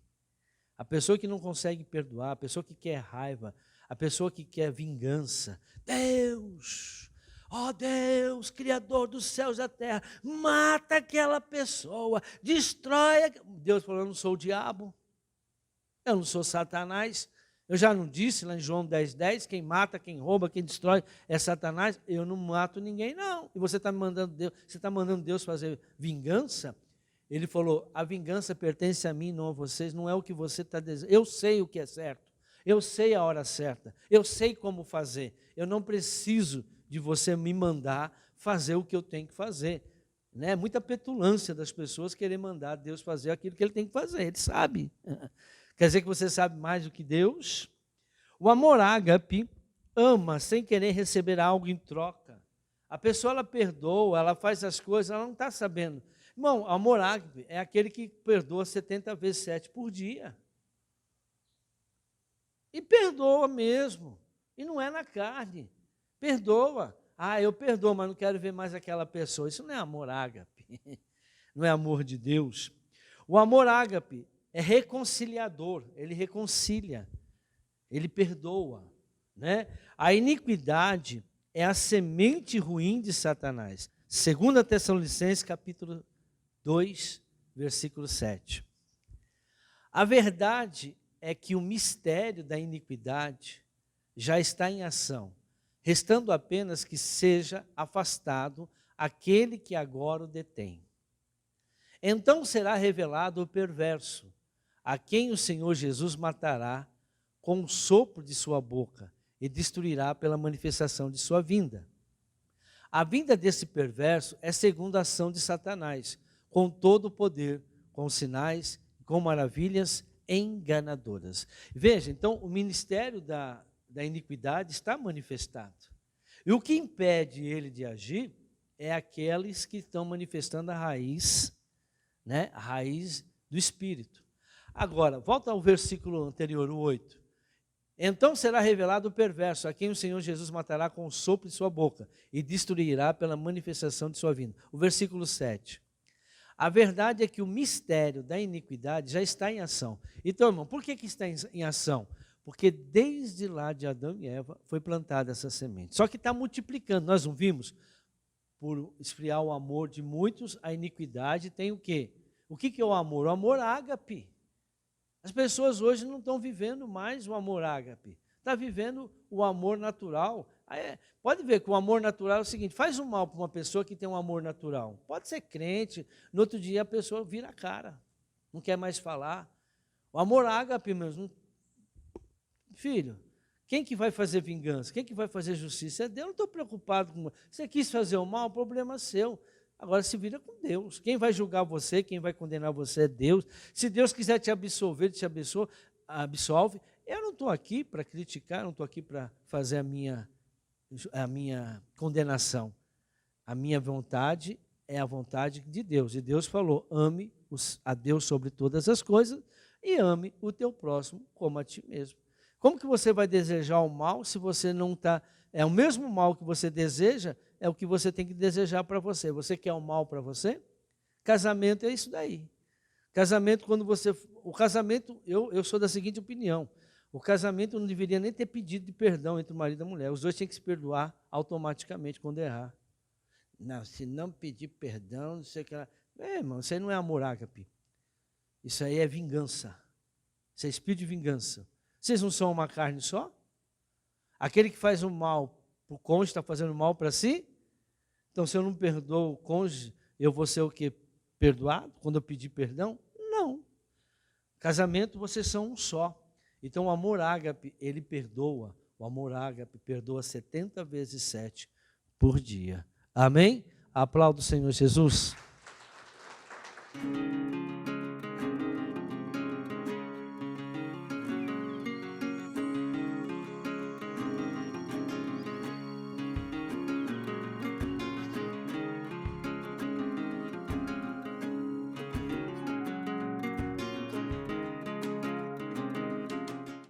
A pessoa que não consegue perdoar, a pessoa que quer raiva, a pessoa que quer vingança. Deus, ó Deus, Criador dos céus e da terra, mata aquela pessoa, destrói. Deus falou, eu não sou o diabo, eu não sou Satanás. Eu já não disse lá em João 10:10, quem mata, quem rouba, quem destrói é Satanás. Eu não mato ninguém, não. E você está mandando Deus fazer vingança? Ele falou, a vingança pertence a mim, não a vocês, não é o que você está dizendo. Eu sei o que é certo, eu sei a hora certa, eu sei como fazer. Eu não preciso de você me mandar fazer o que eu tenho que fazer. Né? Muita petulância das pessoas querer mandar Deus fazer aquilo que ele tem que fazer, ele sabe. Quer dizer que você sabe mais do que Deus? O amor ágape ama sem querer receber algo em troca. A pessoa, ela perdoa, ela faz as coisas, ela não está sabendo. Irmão, amor ágape é aquele que perdoa 70 vezes 7 por dia. E perdoa mesmo. E não é na carne. Perdoa. Ah, eu perdoo, mas não quero ver mais aquela pessoa. Isso não é amor ágape. Não é amor de Deus. O amor ágape é reconciliador. Ele reconcilia. Ele perdoa. Né? A iniquidade é a semente ruim de Satanás. 2 Tessalonicenses, capítulo 2, versículo 7. A verdade é que o mistério da iniquidade já está em ação, restando apenas que seja afastado aquele que agora o detém. Então será revelado o perverso, a quem o Senhor Jesus matará com o sopro de sua boca e destruirá pela manifestação de sua vinda. A vinda desse perverso é segundo a ação de Satanás, com todo o poder, com sinais, com maravilhas enganadoras. Veja, então, o ministério da iniquidade está manifestado. E o que impede ele de agir é aqueles que estão manifestando a raiz, né? A raiz do Espírito. Agora, volta ao versículo anterior, o 8. Então será revelado o perverso, a quem o Senhor Jesus matará com o sopro de sua boca e destruirá pela manifestação de sua vinda. O versículo 7. A verdade é que o mistério da iniquidade já está em ação. Então, irmão, por que está em ação? Porque desde lá de Adão e Eva foi plantada essa semente. Só que está multiplicando, nós não vimos? Por esfriar o amor de muitos, a iniquidade tem o quê? O que é o amor? O amor ágape. As pessoas hoje não estão vivendo mais o amor ágape. Está vivendo o amor natural. Pode ver que o amor natural é o seguinte, faz um mal para uma pessoa que tem um amor natural. Pode ser crente, no outro dia a pessoa vira a cara, não quer mais falar. O amor ágape mesmo. Filho, quem que vai fazer vingança? Quem que vai fazer justiça? É Deus, não estou preocupado com... Você quis fazer o mal, o problema é seu. Agora se vira com Deus. Quem vai julgar você, quem vai condenar você é Deus. Se Deus quiser te absolver, te absolve. Eu não estou aqui para criticar, não estou aqui para fazer a minha condenação. A minha vontade é a vontade de Deus. E Deus falou, ame a Deus sobre todas as coisas e ame o teu próximo como a ti mesmo. Como que você vai desejar o mal se você não está... É o mesmo mal que você deseja, é o que você tem que desejar para você. Você quer o mal para você? Casamento é isso daí. Casamento, quando você... O casamento, eu sou da seguinte opinião. O casamento não deveria nem ter pedido de perdão entre o marido e a mulher. Os dois têm que se perdoar automaticamente quando errar. Não, se não pedir perdão, não sei o que lá. Irmão, isso aí não é amor ágape. Isso aí é vingança. Isso é espírito de vingança. Vocês não são uma carne só? Aquele que faz o mal para o cônjuge está fazendo mal para si? Então, se eu não perdoo o cônjuge, eu vou ser o quê? Perdoado quando eu pedir perdão? Não. Casamento, vocês são um só. Então, o amor ágape, ele perdoa. O amor ágape perdoa 70 vezes 7 por dia. Amém? Aplauda o Senhor Jesus.